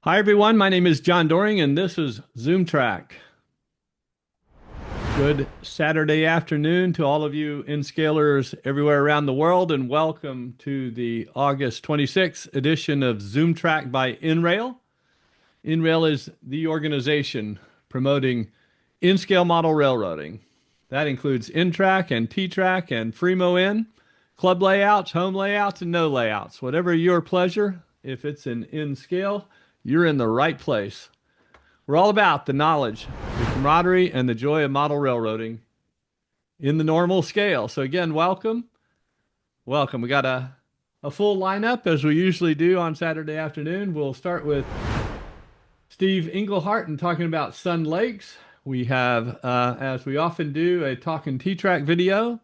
Hi, everyone. My name is John Doring, and this is ZoomTRAK. Good Saturday afternoon to all of you N-scalers everywhere around the world, and welcome to the August 26th edition of ZoomTRAK by NRail. NRail is the organization promoting N-scale model railroading. That includes N-TRaK and T-TRAK and FreeMoN, club layouts, home layouts, and no layouts. Whatever your pleasure, if it's an N-scale, you're in the right place. We're all about the knowledge, the camaraderie, and the joy of model railroading in the normal scale. So again, welcome. Welcome. We got a full lineup as we usually do on Saturday afternoon. We'll start with Steve Englehart and talking about Sun Lakes. We have, as we often do, a Talkin T-TRAK video,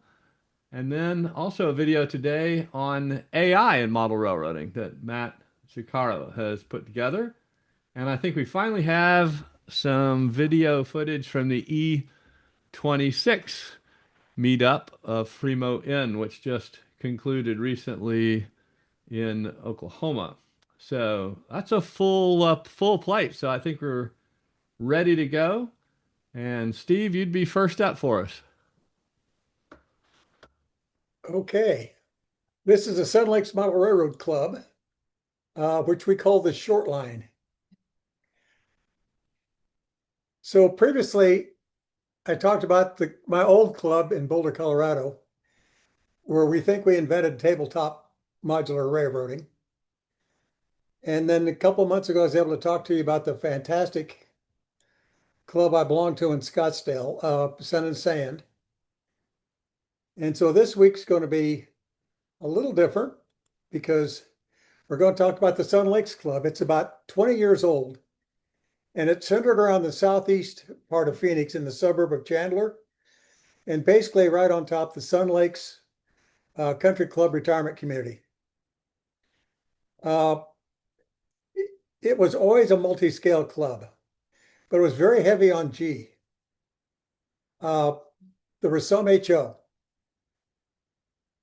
and then also a video today on AI and model railroading that Matt Shikaro has put together. And I think we finally have some video footage from the E26 meetup of FreeMoN, which just concluded recently in Oklahoma. So that's a full plate. So I think we're ready to go. And Steve, you'd be first up for us. Okay. This is the Sun Lakes Model Railroad Club, which we call the short line. So previously, I talked about my old club in Boulder, Colorado, where we think we invented tabletop modular railroading. And then a couple of months ago, I was able to talk to you about the fantastic club I belong to in Scottsdale, Sun and Sand. And so this week's going to be a little different because we're going to talk about the Sun Lakes Club. It's about 20 years old, and it's centered around the southeast part of Phoenix in the suburb of Chandler, and basically right on top the Sun Lakes Country Club Retirement Community. It was always a multi-scale club, but it was very heavy on G. There was some HO,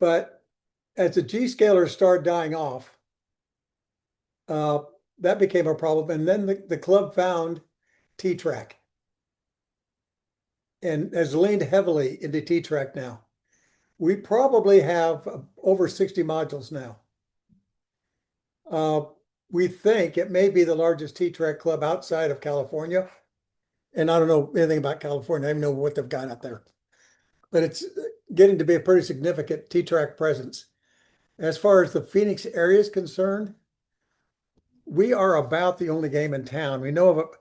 but as the G scalers started dying off, that became a problem. And then the club found T-TRAK and has leaned heavily into T-TRAK now. We probably have over 60 modules now. We think it may be the largest T-TRAK club outside of California. And I don't know anything about California. I don't even know what they've got out there. But it's getting to be a pretty significant T-TRAK presence. As far as the Phoenix area is concerned, we are about the only game in town. We know of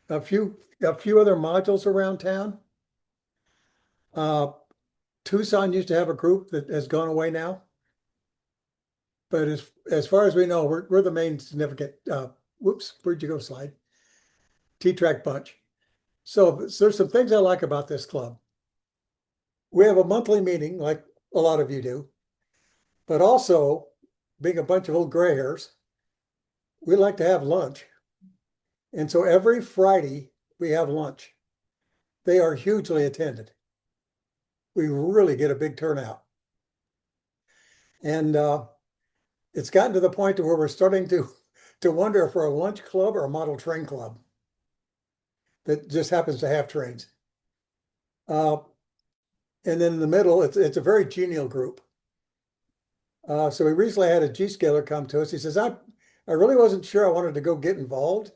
a few other modules around town. Tucson used to have a group that has gone away now. But as far as we know, we're the main significant, whoops, where'd you go, slide? T-TRAK bunch. So there's some things I like about this club. We have a monthly meeting like a lot of you do, but also being a bunch of old gray hairs, we like to have lunch. And so every Friday we have lunch. They are hugely attended. We really get a big turnout. And it's gotten to the point to where we're starting to wonder if we're a lunch club or a model train club that just happens to have trains. And then in the middle, it's a very genial group. So we recently had a G-scaler come to us. He says, I really wasn't sure I wanted to go get involved.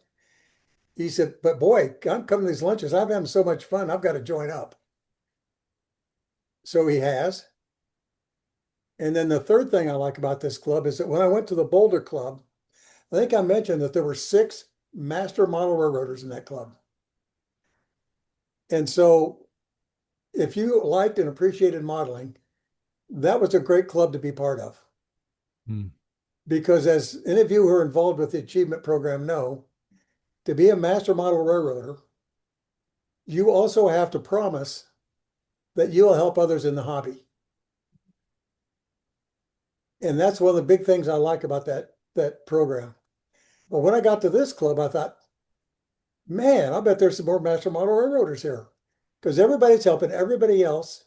He said, but boy, I'm coming to these lunches. I'm having so much fun. I've got to join up. So he has. And then the third thing I like about this club is that when I went to the Boulder Club, I think I mentioned that there were 6 master model railroaders in that club. And so if you liked and appreciated modeling, that was a great club to be part of. because as any of you who are involved with the achievement program know, to be a master model railroader, you also have to promise that you'll help others in the hobby. And that's one of the big things I like about that program. Well, when I got to this club, I thought, man, I bet there's some more master model railroaders here, because everybody's helping everybody else,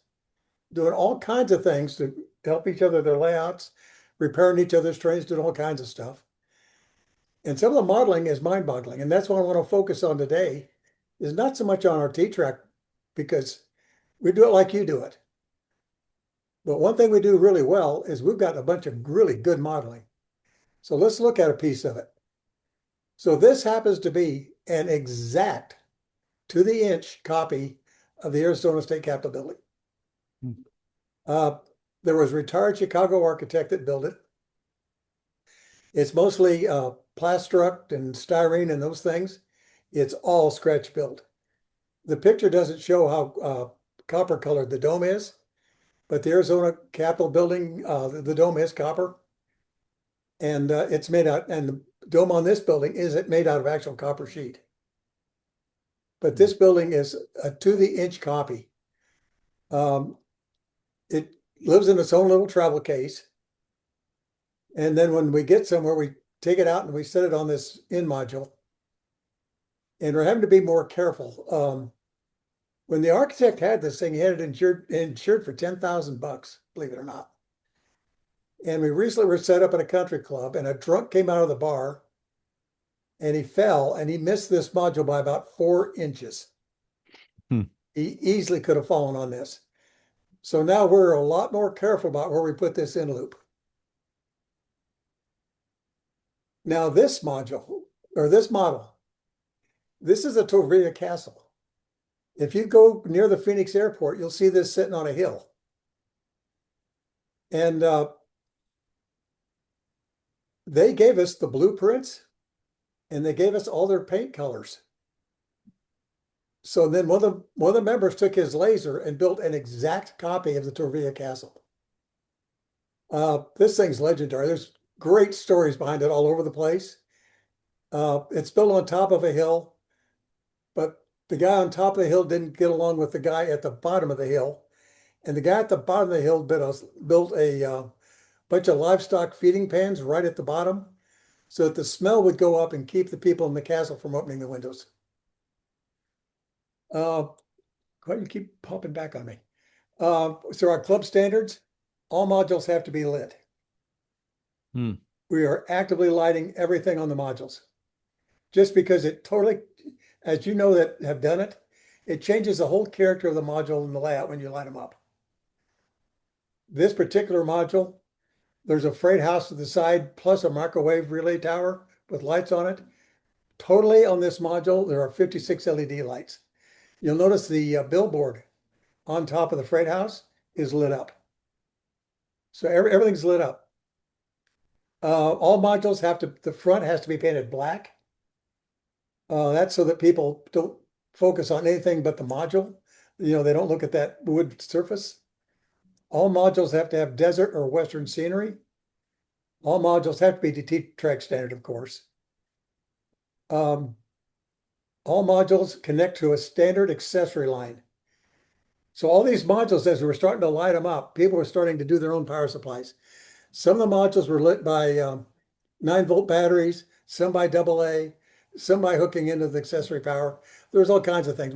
doing all kinds of things to help each other, their layouts, repairing each other's trains, doing all kinds of stuff. And some of the modeling is mind-boggling. And that's what I want to focus on today, is not so much on our T-TRAK, because we do it like you do it. But one thing we do really well is we've got a bunch of really good modeling. So let's look at a piece of it. So this happens to be an exact to the inch copy of the Arizona State Capitol building. There was a retired Chicago architect that built it. It's mostly plastruct and styrene and those things. It's all scratch built. The picture doesn't show how copper colored the dome is, but the Arizona Capitol building, the dome is copper. And it's made out, and the dome on this building is made out of actual copper sheet. But this building is a to the inch copy. It lives in its own little travel case. And then when we get somewhere, we take it out and we set it on this in module. And we're having to be more careful. When the architect had this thing, he had it insured for $10,000, believe it or not. And we recently were set up at a country club, and a drunk came out of the bar, and he fell, and he missed this module by about 4 inches. He easily could have fallen on this. So now we're a lot more careful about where we put this in loop. Now this module, or this model, this is a Torvilla Castle. If you go near the Phoenix airport, you'll see this sitting on a hill. And they gave us the blueprints, and they gave us all their paint colors. So then one of the members took his laser and built an exact copy of the Torvilla Castle. This thing's legendary. There's great stories behind it all over the place. It's built on top of a hill, but the guy on top of the hill didn't get along with the guy at the bottom of the hill. And the guy at the bottom of the hill built a bunch of livestock feeding pans right at the bottom so that the smell would go up and keep the people in the castle from opening the windows. Why do you keep popping back on me? So our club standards, all modules have to be lit. We are actively lighting everything on the modules. Just because it totally, as you know that have done it, it changes the whole character of the module and the layout when you light them up. This particular module, there's a freight house to the side plus a microwave relay tower with lights on it. Totally on this module, there are 56 LED lights. You'll notice the billboard on top of the freight house is lit up. So everything's lit up. All modules the front has to be painted black. That's so that people don't focus on anything but the module. You know, they don't look at that wood surface. All modules have to have desert or western scenery. All modules have to be the T-TRAK standard, of course. All modules connect to a standard accessory line. So all these modules, as we were starting to light them up, people were starting to do their own power supplies. Some of the modules were lit by 9-volt batteries, some by AA, some by hooking into the accessory power. There's all kinds of things.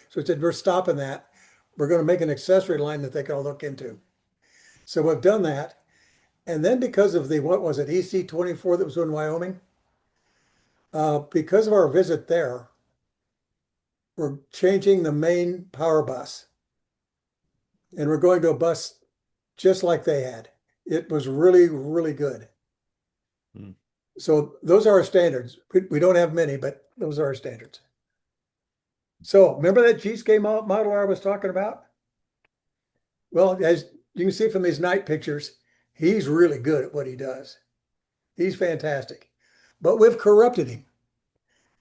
So we said, we're stopping that. We're going to make an accessory line that they can all look into. So we've done that. And then because of the, what was it, EC24 that was in Wyoming, because of our visit there, we're changing the main power bus. And we're going to a bus just like they had. It was really, really good. So those are our standards. We don't have many, but those are our standards. So remember that G-scale model I was talking about? Well, as you can see from these night pictures, he's really good at what he does. He's fantastic. But we've corrupted him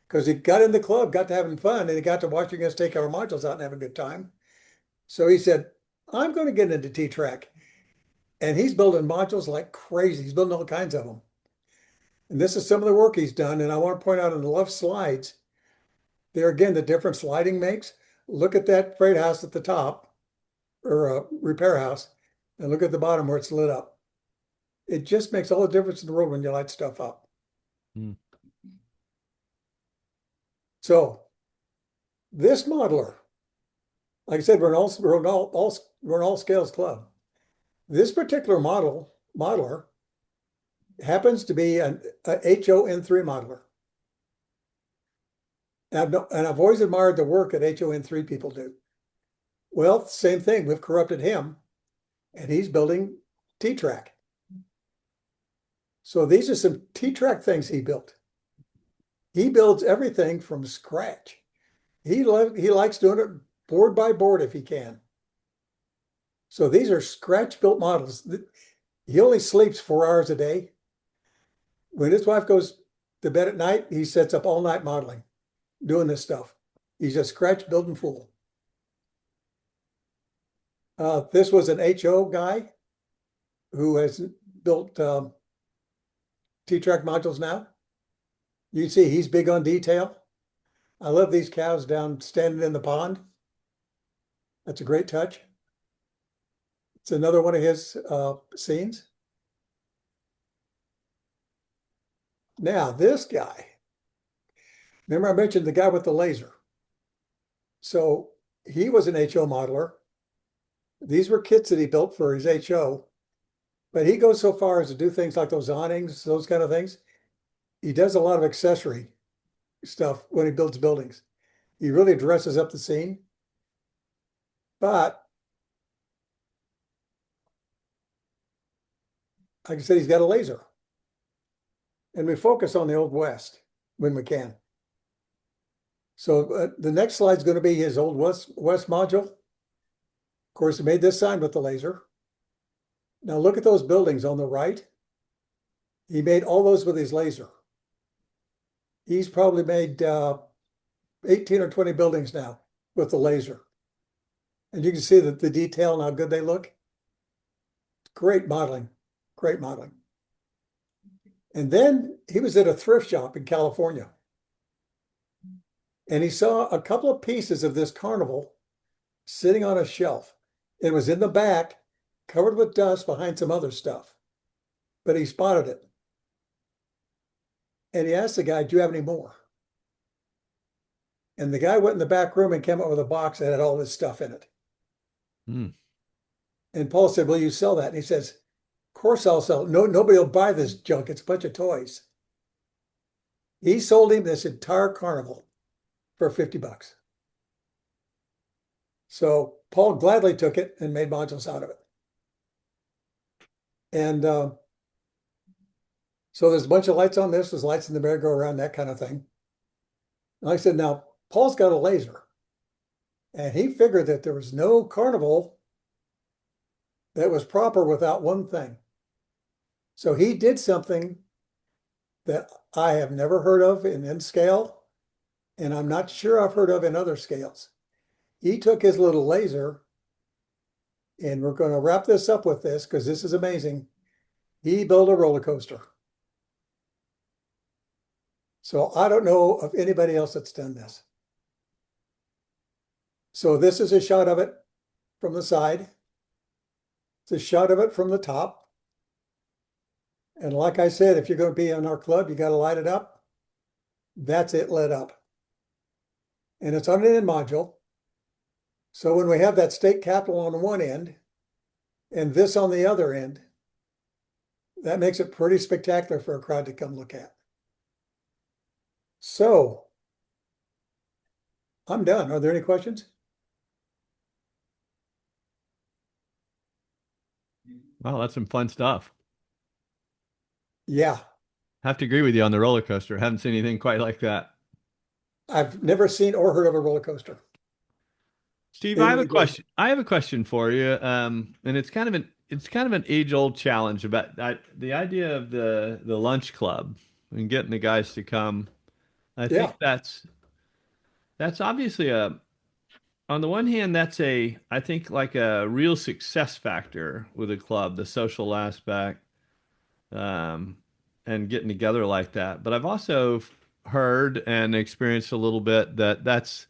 because he got in the club, got to having fun, and he got to watching us take our modules out and have a good time. So he said, I'm going to get into T-TRAK. And he's building modules like crazy. He's building all kinds of them. And this is some of the work he's done. And I want to point out in the left slides, there again, the difference lighting makes. Look at that freight house at the top, or a repair house, and look at the bottom where it's lit up. It just makes all the difference in the world when you light stuff up. Mm. So this modeler, like I said, we're an all scales club. This particular modeler happens to be a HON3 modeler. And I've always admired the work that HON3 people do. Well, same thing. We've corrupted him, and he's building T-TRAK. So these are some T-TRAK things he built. He builds everything from scratch. He likes doing it board by board if he can. So these are scratch built models. He only sleeps 4 hours a day. When his wife goes to bed at night, he sets up all night modeling, doing this stuff. He's a scratch building fool. This was an HO guy who has built T-TRAK modules now. You can see he's big on detail. I love these cows down standing in the pond. That's a great touch. It's another one of his scenes. Now, this guy, remember I mentioned the guy with the laser. So he was an HO modeler. These were kits that he built for his HO, but he goes so far as to do things like those awnings, those kind of things. He does a lot of accessory stuff when he builds buildings. He really dresses up the scene. But like I said, he's got a laser. And we focus on the Old West when we can. So the next slide is going to be his Old West module. Of course, he made this sign with the laser. Now look at those buildings on the right. He made all those with his laser. He's probably made 18 or 20 buildings now with the laser. And you can see that the detail and how good they look. Great modeling, great modeling. And then he was at a thrift shop in California. And he saw a couple of pieces of this carnival sitting on a shelf. It was in the back, covered with dust behind some other stuff. But he spotted it. And he asked the guy, do you have any more? And the guy went in the back room and came up with a box that had all this stuff in it. Mm. And Paul said, will you sell that? And he says, of course I'll sell it. No, nobody will buy this junk. It's a bunch of toys. He sold him this entire carnival for $50. So Paul gladly took it and made modules out of it. And so there's a bunch of lights on this. There's lights in the merry-go-round, that kind of thing. Like I said, now Paul's got a laser. And he figured that there was no carnival that was proper without one thing. So he did something that I have never heard of in N scale, and I'm not sure I've heard of in other scales. He took his little laser, and we're going to wrap this up with this because this is amazing. He built a roller coaster. So I don't know of anybody else that's done this. So this is a shot of it from the side. It's a shot of it from the top. And like I said, if you're going to be in our club, you got to light it up. That's it lit up. And it's on an end module. So when we have that state capitol on one end and this on the other end, that makes it pretty spectacular for a crowd to come look at. So I'm done. Are there any questions? Wow, that's some fun stuff. Yeah. Have to agree with you on the roller coaster. Haven't seen anything quite like that. I've never seen or heard of a roller coaster. Steve, I have a question. I have a question for you. And it's kind of an age-old challenge about the idea of the lunch club and getting the guys to come. I Yeah. think that's obviously on the one hand, that's I think like a real success factor with a club, the social aspect. Um, and getting together like that. But I've also heard and experienced a little bit that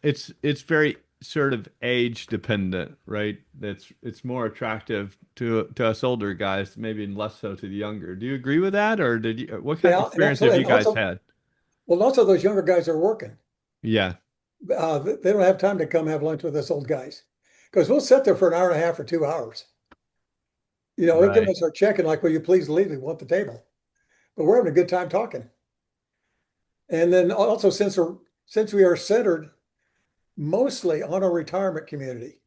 it's very sort of age dependent, right? It's more attractive to us older guys, maybe less so to the younger. Do you agree with that, or did you? What kind of Yeah, and experience also, have you and guys also, had? well, also those younger guys are working. Yeah, They don't have time to come have lunch with us old guys because we'll sit there for an hour and a half or 2 hours. They'll give right. us our check and like, will you please leave? We want the table, but we're having a good time talking. And then also, since we are centered mostly on a retirement community,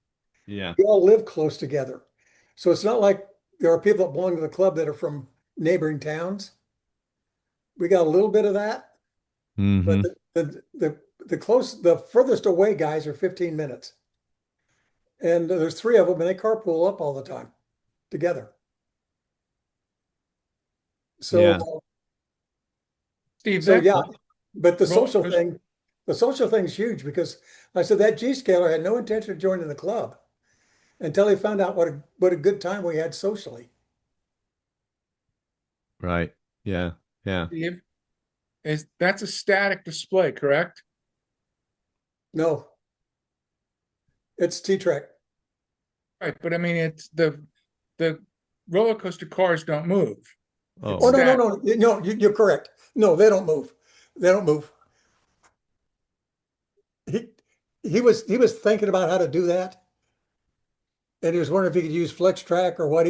Yeah. we all live close together. So it's not like there are people that belong to the club that are from neighboring towns. We got a little bit of that, but Hmm. the furthest away guys are 15 minutes. And there's three of them and they carpool up all the time together. So, Yeah. Steve, so that yeah, but roller coaster, the social thing's huge because I said that G scaler had no intention of joining the club until he found out what a good time we had socially. Right. Yeah. Yeah. Steve, that's a static display, correct? No, it's T-TRAK. Right, but I mean, it's the roller coaster cars don't move. It's Oh, Oh, no, no, stat. no, no, you're correct. No, they don't move. They don't move. He he was thinking about how to do that, and he was wondering if he could use Flex Track or what.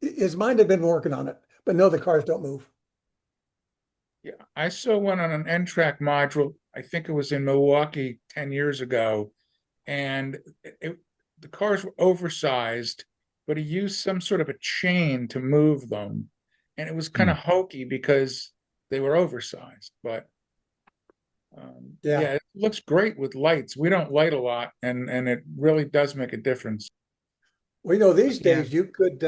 His mind had been working on it, but no, the cars don't move. Yeah, I saw one on an NTRAK module. I think it was in Milwaukee 10 years ago, and the cars were oversized, but he used some sort of a chain to move them, and it was kind hmm. of hokey because they were oversized. But Yeah. yeah, it looks great with lights. We don't light a lot, and it really does make a difference. Well, these Yeah. days you could.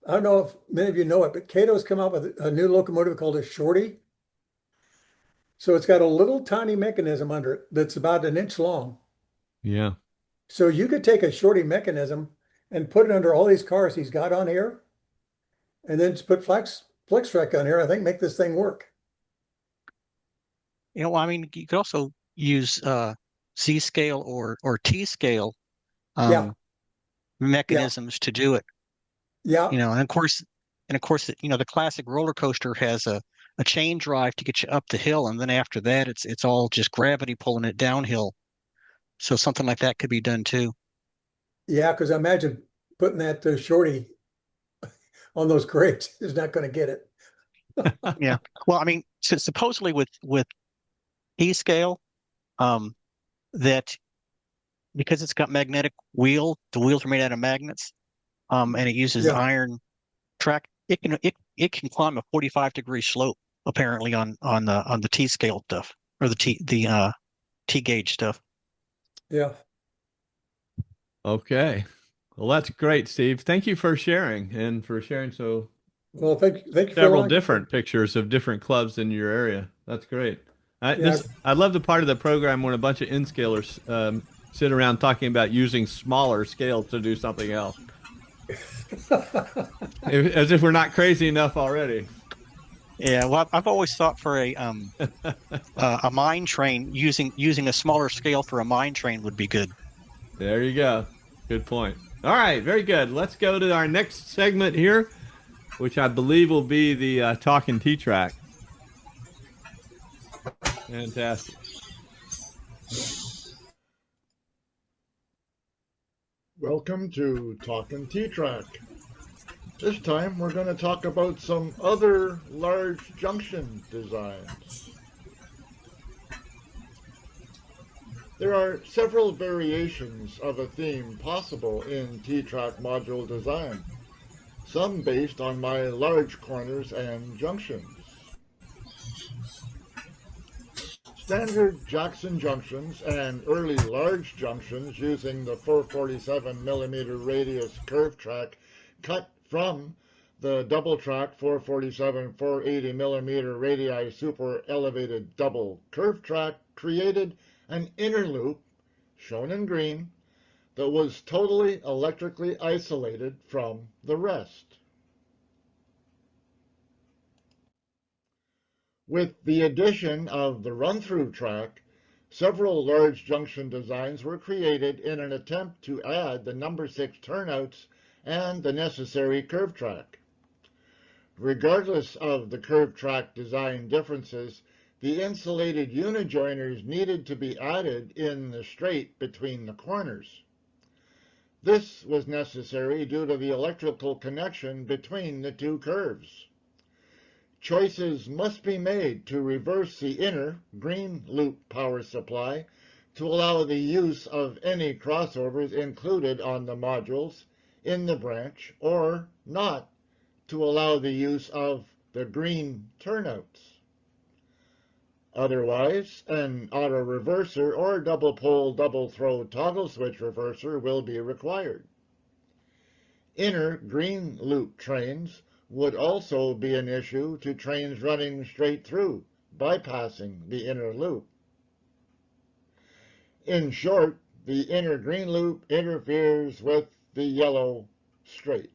I don't know if many of you know it, but Cato's come out with a new locomotive called a Shorty. So it's got a little tiny mechanism under it that's about an inch long. Yeah. So you could take a Shorty mechanism and put it under all these cars he's got on here, and then just put flex track on here. I think make this thing work. I mean, you could also use Z scale or T scale Yeah, um, yeah, mechanisms to do it. yeah, And of course, the classic roller coaster has a chain drive to get you up the hill, and then after that, it's all just gravity pulling it downhill. So something like that could be done too. yeah. Because I imagine putting that Shorty on those crates is not going to get it. Yeah. Well, I mean, so supposedly with T scale, um, that because it's got magnetic the wheels are made out of magnets, and it uses Yeah, iron track, it can climb a 45-degree slope apparently on the T scale stuff or the T gauge stuff. yeah. Okay. Well, that's great, Steve. Thank you for sharing and for sharing so Well, thank you for several allowing me. different pictures of different clubs in your area. That's great. Yeah, I love the part of the program when a bunch of in-scalers sit around talking about using smaller scales to do something else, as if we're not crazy enough already. Yeah, well, I've always thought for a mine train using a smaller scale for a mine train would be good. There you go. Good point. All right, very good. Let's go to our next segment here, which I believe will be the Talkin' T-TRAK. Fantastic. Welcome to Talkin' T-TRAK. This time we're going to talk about some other large junction designs. There are several variations of a theme possible in T-TRAK module design, some based on my large corners and junctions. Standard Jackson junctions and early large junctions using the 447mm radius curve track cut from the double track 447 480mm radii super elevated double curve track created an inner loop, shown in green, that was totally electrically isolated from the rest. With the addition of the run-through track, several large junction designs were created in an attempt to add the number 6 turnouts and the necessary curve track. Regardless of the curve track design differences, the insulated unijoiners needed to be added in the straight between the corners. This was necessary due to the electrical connection between the two curves. Choices must be made to reverse the inner green loop power supply to allow the use of any crossovers included on the modules in the branch, or not to allow the use of the green turnouts. Otherwise, an auto reverser or double pole double throw toggle switch reverser will be required. Inner green loop trains would also be an issue to trains running straight through, bypassing the inner loop. In short, the inner green loop interferes with the yellow straight.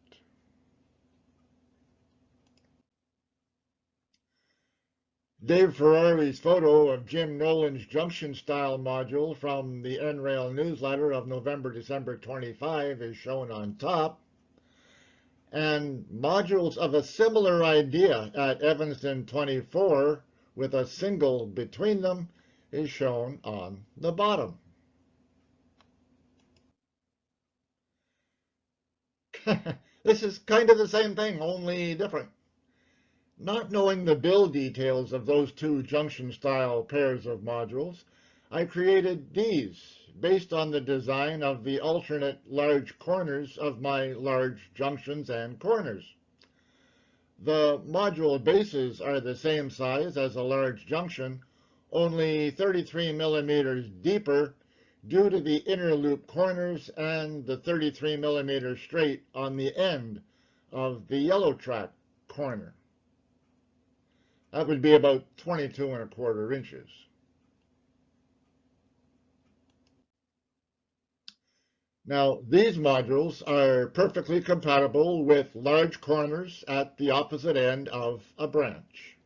Dave Ferrari's photo of Jim Nolan's junction-style module from the NRail newsletter of November-December 25 is shown on top, and modules of a similar idea at Evanston 24 with a single between them is shown on the bottom. This is kind of the same thing, only different. Not knowing the build details of those two junction-style pairs of modules, I created these based on the design of the alternate large corners of my large junctions and corners. The module bases are the same size as a large junction, only 33 millimeters deeper due to the inner loop corners and the 33 millimeter straight on the end of the yellow track corner. That would be about 22¼ inches. Now, these modules are perfectly compatible with large corners at the opposite end of a branch.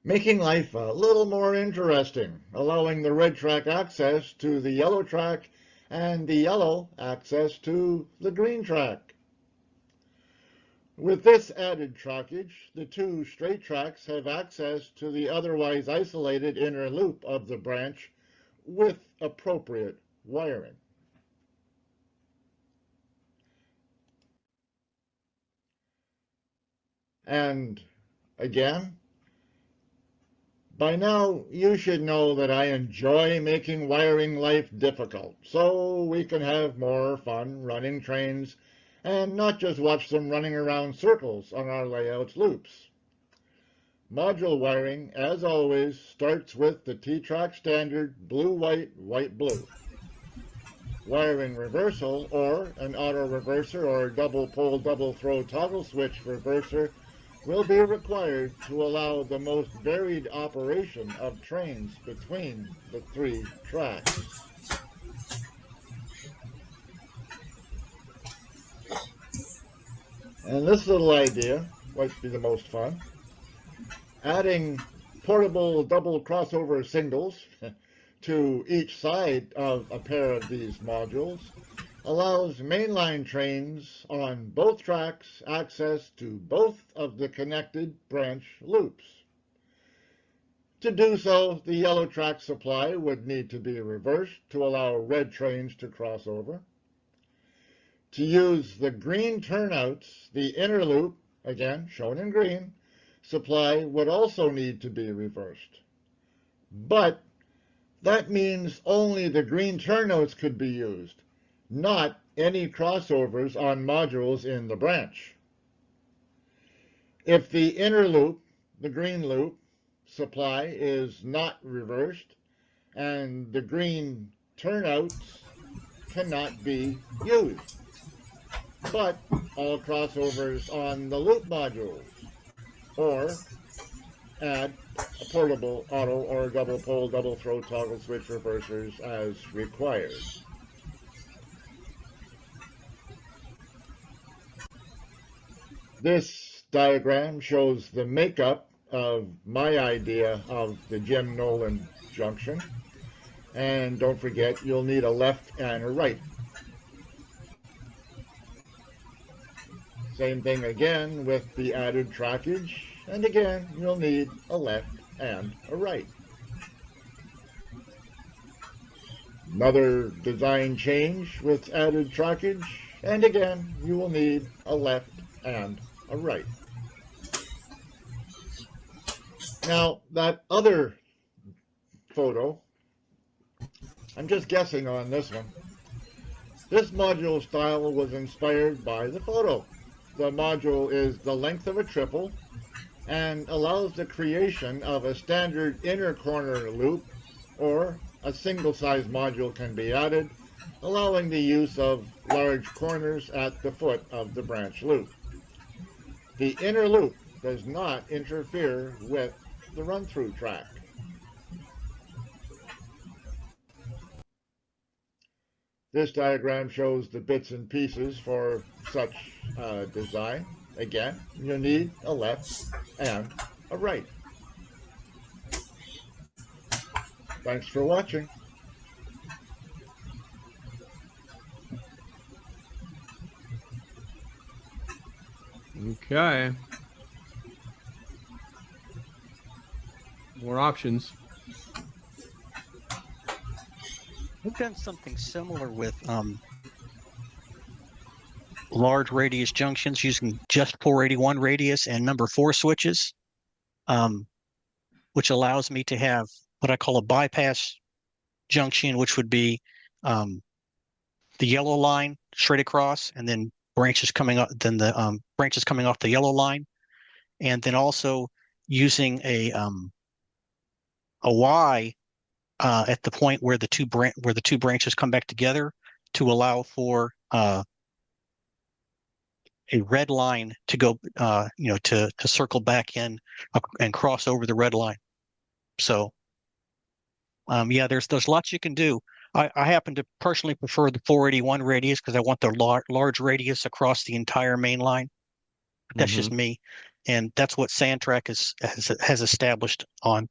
Making life a little more interesting, allowing the red track access to the yellow track and the yellow access to the green track. With this added trackage, the two straight tracks have access to the otherwise isolated inner loop of the branch with appropriate wiring. And again, by now you should know that I enjoy making wiring life difficult, so we can have more fun running trains and not just watch them running around circles on our layout's loops. Module wiring, as always, starts with the T-TRAK standard blue-white, white-blue. Wiring reversal, or an auto reverser or double pole double throw toggle switch reverser, will be required to allow the most varied operation of trains between the three tracks. And this little idea might be the most fun. Adding portable double crossover singles to each side of a pair of these modules allows mainline trains on both tracks access to both of the connected branch loops. To do so, the yellow track supply would need to be reversed to allow red trains to cross over. To use the green turnouts, the inner loop, again shown in green, supply would also need to be reversed. But that means only the green turnouts could be used, not any crossovers on modules in the branch. If the inner loop, the green loop, supply is not reversed, and the green turnouts cannot be used. But all crossovers on the loop modules, or add a portable auto or double pole double throw toggle switch reversers as required. This diagram shows the makeup of my idea of the Jim Nolan junction. And don't forget, you'll need a left and a right. Same thing again with the added trackage. And again, you'll need a left and a right. Another design change with added trackage. And again, you will need a left and a right. Now, that other photo, I'm just guessing on this one. This module style was inspired by the photo. The module is the length of a triple and allows the creation of a standard inner corner loop, or a single size module can be added, allowing the use of large corners at the foot of the branch loop. The inner loop does not interfere with the run-through track. This diagram shows the bits and pieces for such design. Again, you need a left and a right. Thanks for watching. Okay. More options. We've done something similar with large radius junctions using just 481 radius and number 4 switches, which allows me to have what I call a bypass junction, which would be the yellow line straight across, and then branches coming up, then the branches coming off the yellow line, and then also using a Y at the point where the two branches come back together to allow for a red line to go, to circle back in and cross over the red line. So, yeah, there's lots you can do. I happen to personally prefer the 481 radius because I want the large radius across the entire main line. That's just me, and that's what ZoomTRAK has established on.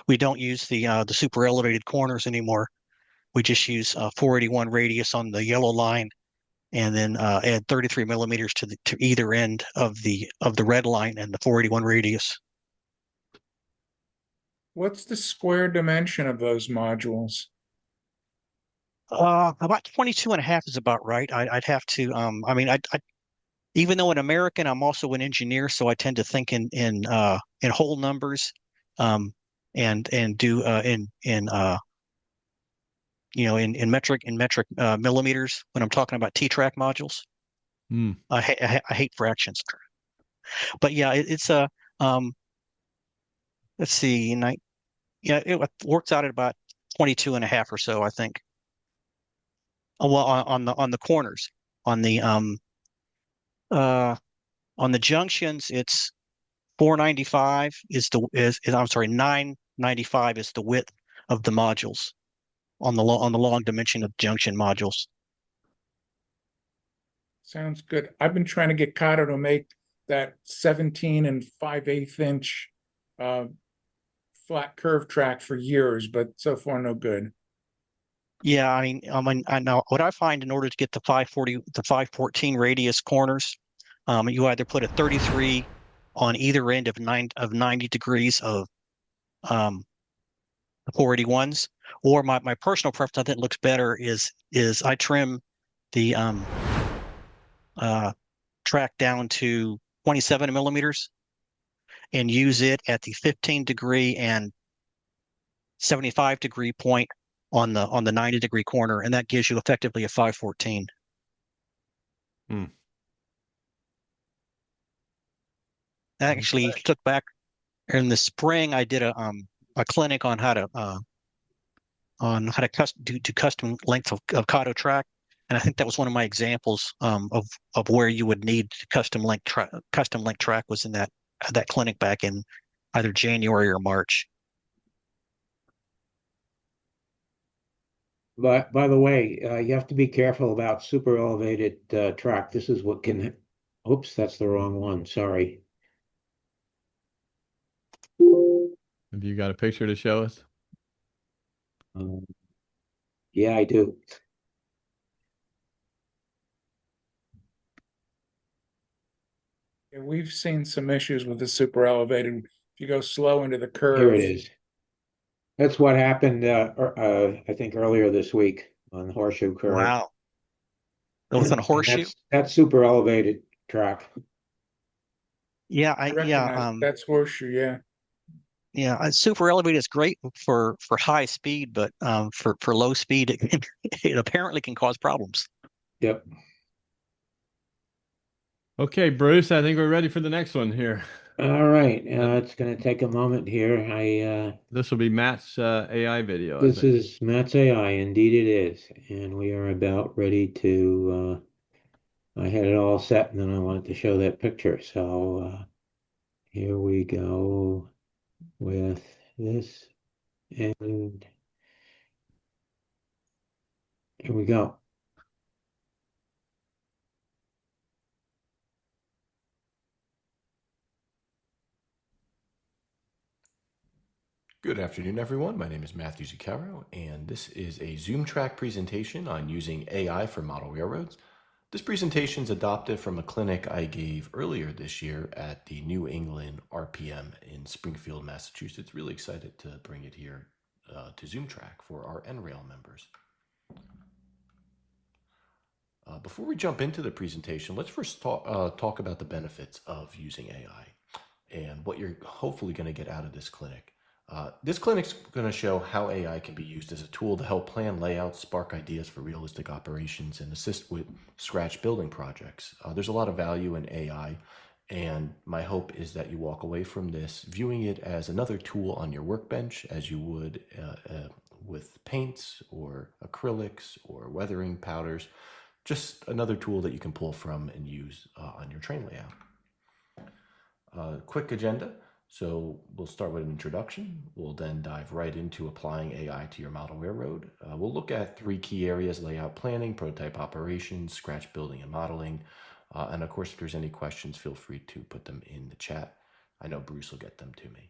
We don't use the super elevated corners anymore. We just use 481 radius on the yellow line, and then add 33 millimeters to either end of the red line and the 481 radius. What's the square dimension of those modules? About 22 and a half is about right. I'd have to. I mean, I even though an American, I'm also an engineer, so I tend to think in whole numbers, and do in metric millimeters when I'm talking about T-TRAK modules. I hate fractions, but yeah, it's a let's see, it works out at about 22 and a half or so, I think. Well, on the corners, on the junctions, it's 495 I'm sorry, 995 is the width of the modules on the long dimension of junction modules. Sounds good. I've been trying to get Kato to make that 17 and 5/8 inch flat curve track for years, but so far no good. Yeah, I mean, I know what I find in order to get the 514 radius corners, you either put a 33 on either end of 90 degrees of the 481s, or my personal preference, I think looks better is I trim the track down to 27 millimeters and use it at the 15 degree and 75 degree point on the 90 degree corner, and that gives you effectively a 514. I actually took back in the spring. I did a clinic on how to do custom length of Kato track, and I think that was one of my examples of where you would need custom length track was in that clinic back in either January or March. But by the way, you have to be careful about super elevated track. This is what can Oops, that's the wrong one. Sorry. Have you got a picture to show us? Um, yeah, I do. Yeah, we've seen some issues with the super elevated. If you go slow into the Here it curve, is. That's what happened, I think earlier this week on the Horseshoe Curve. Wow. It was on a And horseshoe. that's super elevated track. Yeah, I recognize that's horseshoe. super elevated is great for high speed, but for low speed, it apparently can cause problems. Yep. Okay, Bruce, I think we're ready for the next one here. All right. It's going to take a moment here. This will be Matt's AI video, I This think. is Matt's AI. Indeed, it is. And we are about ready to. I had it all set, and then I wanted to show that picture. So here we go with this, and here we go. Good afternoon, everyone. My name is Matthew Zuccaro, and this is a ZoomTRAK presentation on using AI for model railroads. This presentation is adopted from a clinic I gave earlier this year at the New England RPM in Springfield, Massachusetts. Really excited to bring it here to ZoomTRAK for our NRail members. Before we jump into the presentation, let's first talk about the benefits of using AI and what you're hopefully going to get out of this clinic. This clinic's going to show how AI can be used as a tool to help plan layouts, spark ideas for realistic operations, and assist with scratch building projects. There's a lot of value in AI, and my hope is that you walk away from this viewing it as another tool on your workbench, as you would with paints or acrylics or weathering powders. Just another tool that you can pull from and use on your train layout. Quick agenda. So we'll start with an introduction. We'll then dive right into applying AI to your model railroad. We'll look at three key areas: layout planning, prototype operations, scratch building and modeling. And of course, if there's any questions, feel free to put them in the chat. I know Bruce will get them to me.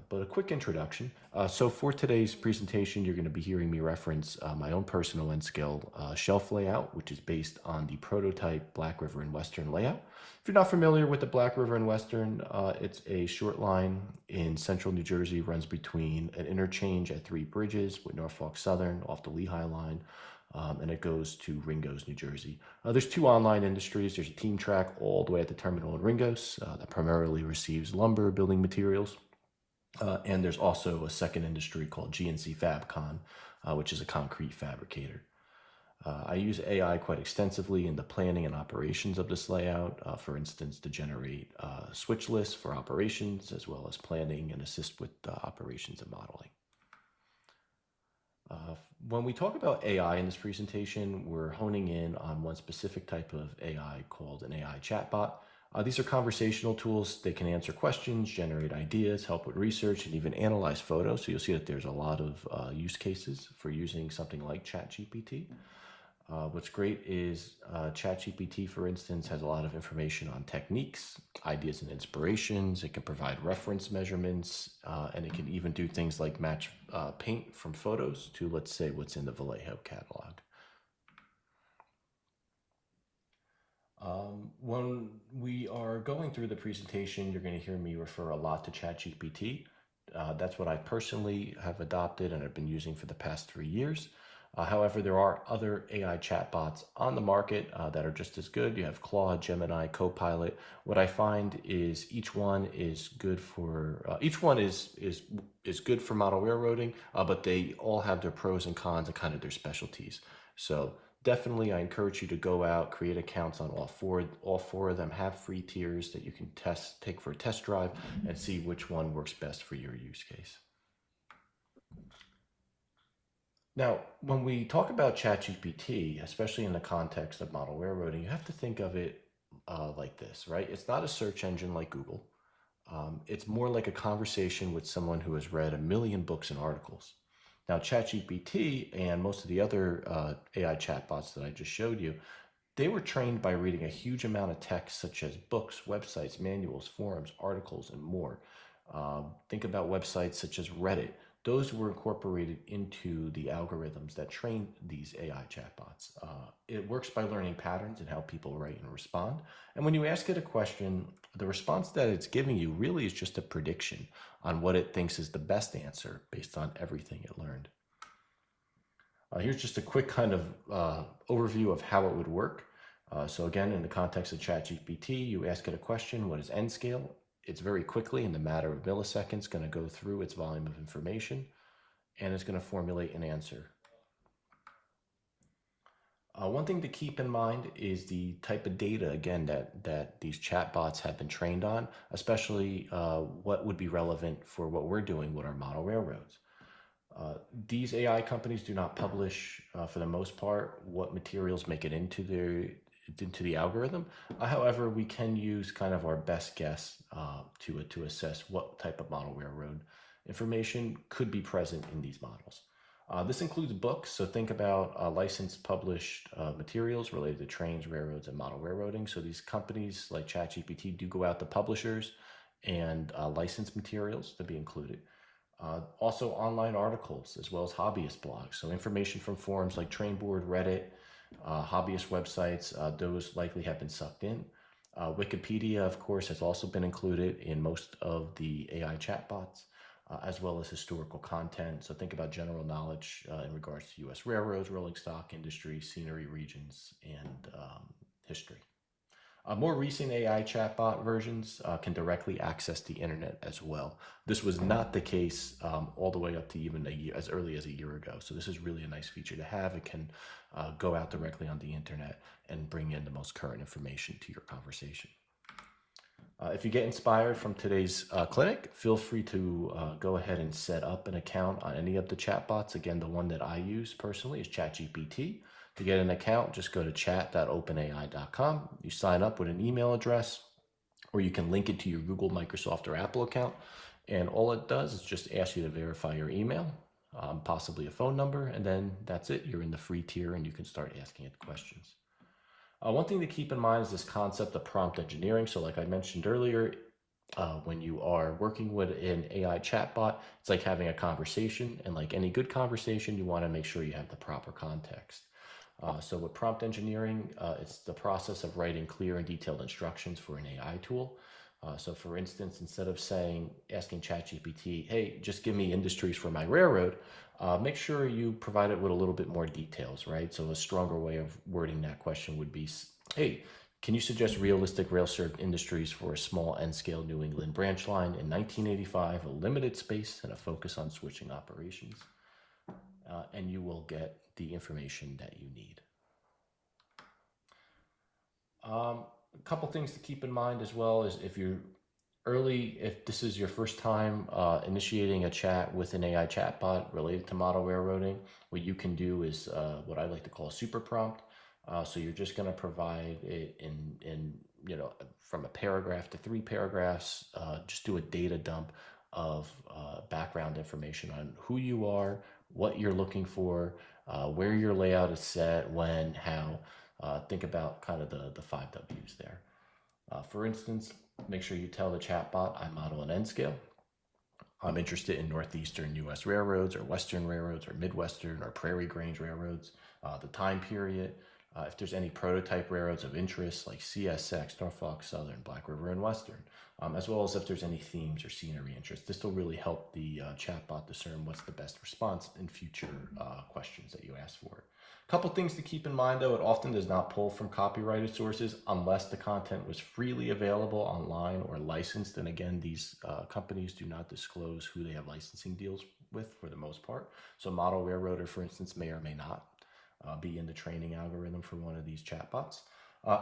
But a quick introduction. So for today's presentation, you're going to be hearing me reference my own personal N-scale shelf layout, which is based on the prototype Black River and Western layout. If you're not familiar with the Black River and Western, it's a short line in central New Jersey, runs between an interchange at Three Bridges with Norfolk Southern off the Lehigh line, and it goes to Ringgoes, New Jersey. There's two online industries. There's a T-TRAK all the way at the terminal in Ringgoes that primarily receives lumber, building materials. And there's also a second industry called GNC Fabcon, which is a concrete fabricator. I use AI quite extensively in the planning and operations of this layout, for instance, to generate switch lists for operations, as well as planning and assist with operations and modeling. When we talk about AI in this presentation, we're honing in on one specific type of AI called an AI chatbot. These are conversational tools. They can answer questions, generate ideas, help with research, and even analyze photos. So you'll see that there's a lot of use cases for using something like ChatGPT. What's great is ChatGPT, for instance, has a lot of information on techniques, ideas and inspirations. It can provide reference measurements, and it can even do things like match paint from photos to, let's say, what's in the Vallejo catalog. When we are going through the presentation, you're going to hear me refer a lot to ChatGPT. That's what I personally have adopted and have been using for the past 3 years. However, there are other AI chatbots on the market that are just as good. You have Claude, Gemini, Copilot. What I find is each one is good for good for model railroading, but they all have their pros and cons and kind of their specialties. So definitely, I encourage you to go out, create accounts on all four. All four of them have free tiers that you can take for a test drive and see which one works best for your use case. Now, when we talk about ChatGPT, especially in the context of model railroading, you have to think of it like this, right? It's not a search engine like Google. It's more like a conversation with someone who has read a million books and articles. Now, ChatGPT and most of the other AI chatbots that I just showed you, They were trained by reading a huge amount of text, such as books, websites, manuals, forums, articles, and more. Think about websites such as Reddit. Those were incorporated into the algorithms that train these AI chatbots. It works by learning patterns and how people write and respond. And when you ask it a question, the response that it's giving you really is just a prediction on what it thinks is the best answer based on everything it learned. Here's just a quick kind of overview of how it would work. So again, in the context of ChatGPT, you ask it a question, what is N scale? It's very quickly, in the matter of milliseconds, going to go through its volume of information, and it's going to formulate an answer. One thing to keep in mind is the type of data, again, that these chatbots have been trained on, especially what would be relevant for what we're doing with our model railroads. These AI companies do not publish, for the most part, what materials make it into the algorithm. However, we can use kind of our best guess to assess what type of model railroad information could be present in these models. This includes books, so think about licensed published materials related to trains, railroads, and model railroading. So these companies like ChatGPT do go out to publishers and license materials to be included. Also online articles as well as hobbyist blogs. So information from forums like Trainboard, Reddit, hobbyist websites, those likely have been sucked in. Wikipedia, of course, has also been included in most of the AI chatbots, as well as historical content. So think about general knowledge in regards to U.S. railroads, rolling stock industry, scenery, regions, and history. More recent AI chatbot versions can directly access the internet as well. This was not the case all the way up to even as early as a year ago. So this is really a nice feature to have. It can go out directly on the internet and bring in the most current information to your conversation. If you get inspired from today's clinic, feel free to go ahead and set up an account on any of the chatbots. Again, the one that I use personally is ChatGPT. To get an account, just go to chat.openai.com. You sign up with an email address, or you can link it to your Google, Microsoft, or Apple account. And all it does is just ask you to verify your email, possibly a phone number, and then that's it. You're in the free tier and you can start asking it questions. One thing to keep in mind is this concept of prompt engineering. So like I mentioned earlier, when you are working with an AI chatbot, it's like having a conversation. And like any good conversation, you want to make sure you have the proper context. So with prompt engineering, it's the process of writing clear and detailed instructions for an AI tool. So for instance, instead of asking ChatGPT, hey, just give me industries for my railroad, make sure you provide it with a little bit more details, right? So a stronger way of wording that question would be, hey, can you suggest realistic rail-served industries for a small N-scale New England branch line in 1985, a limited space and a focus on switching operations? And you will get the information that you need. A couple things to keep in mind as well is if this is your first time initiating a chat with an AI chatbot related to model railroading, what you can do is what I like to call a super prompt. So you're just going to provide it in from a paragraph to 3 paragraphs, just do a data dump of background information on who you are, what you're looking for, where your layout is set, when, how. Think about kind of the 5 W's there. For instance, make sure you tell the chatbot, I model an N scale. I'm interested in northeastern U.S. railroads or western railroads or midwestern or prairie grange railroads, the time period, if there's any prototype railroads of interest like CSX, Norfolk Southern, Black River, and Western, as well as if there's any themes or scenery interest. This will really help the chatbot discern what's the best response in future questions that you ask for. A couple things to keep in mind, though, it often does not pull from copyrighted sources unless the content was freely available online or licensed. And again, these companies do not disclose who they have licensing deals with for the most part. So Model Railroader, for instance, may or may not be in the training algorithm for one of these chatbots.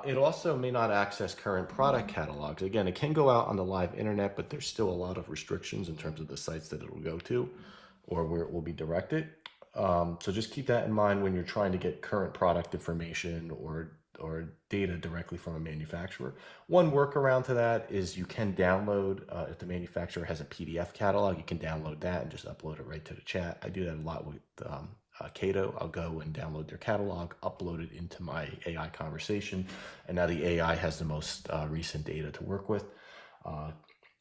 It also may not access current product catalogs. Again, it can go out on the live internet, but there's still a lot of restrictions in terms of the sites that it will go to or where it will be directed. So just keep that in mind when you're trying to get current product information or data directly from a manufacturer. One workaround to that is you can download, if the manufacturer has a PDF catalog, you can download that and just upload it right to the chat. I do that a lot with Cato, I'll go and download their catalog, upload it into my AI conversation, and now the AI has the most recent data to work with.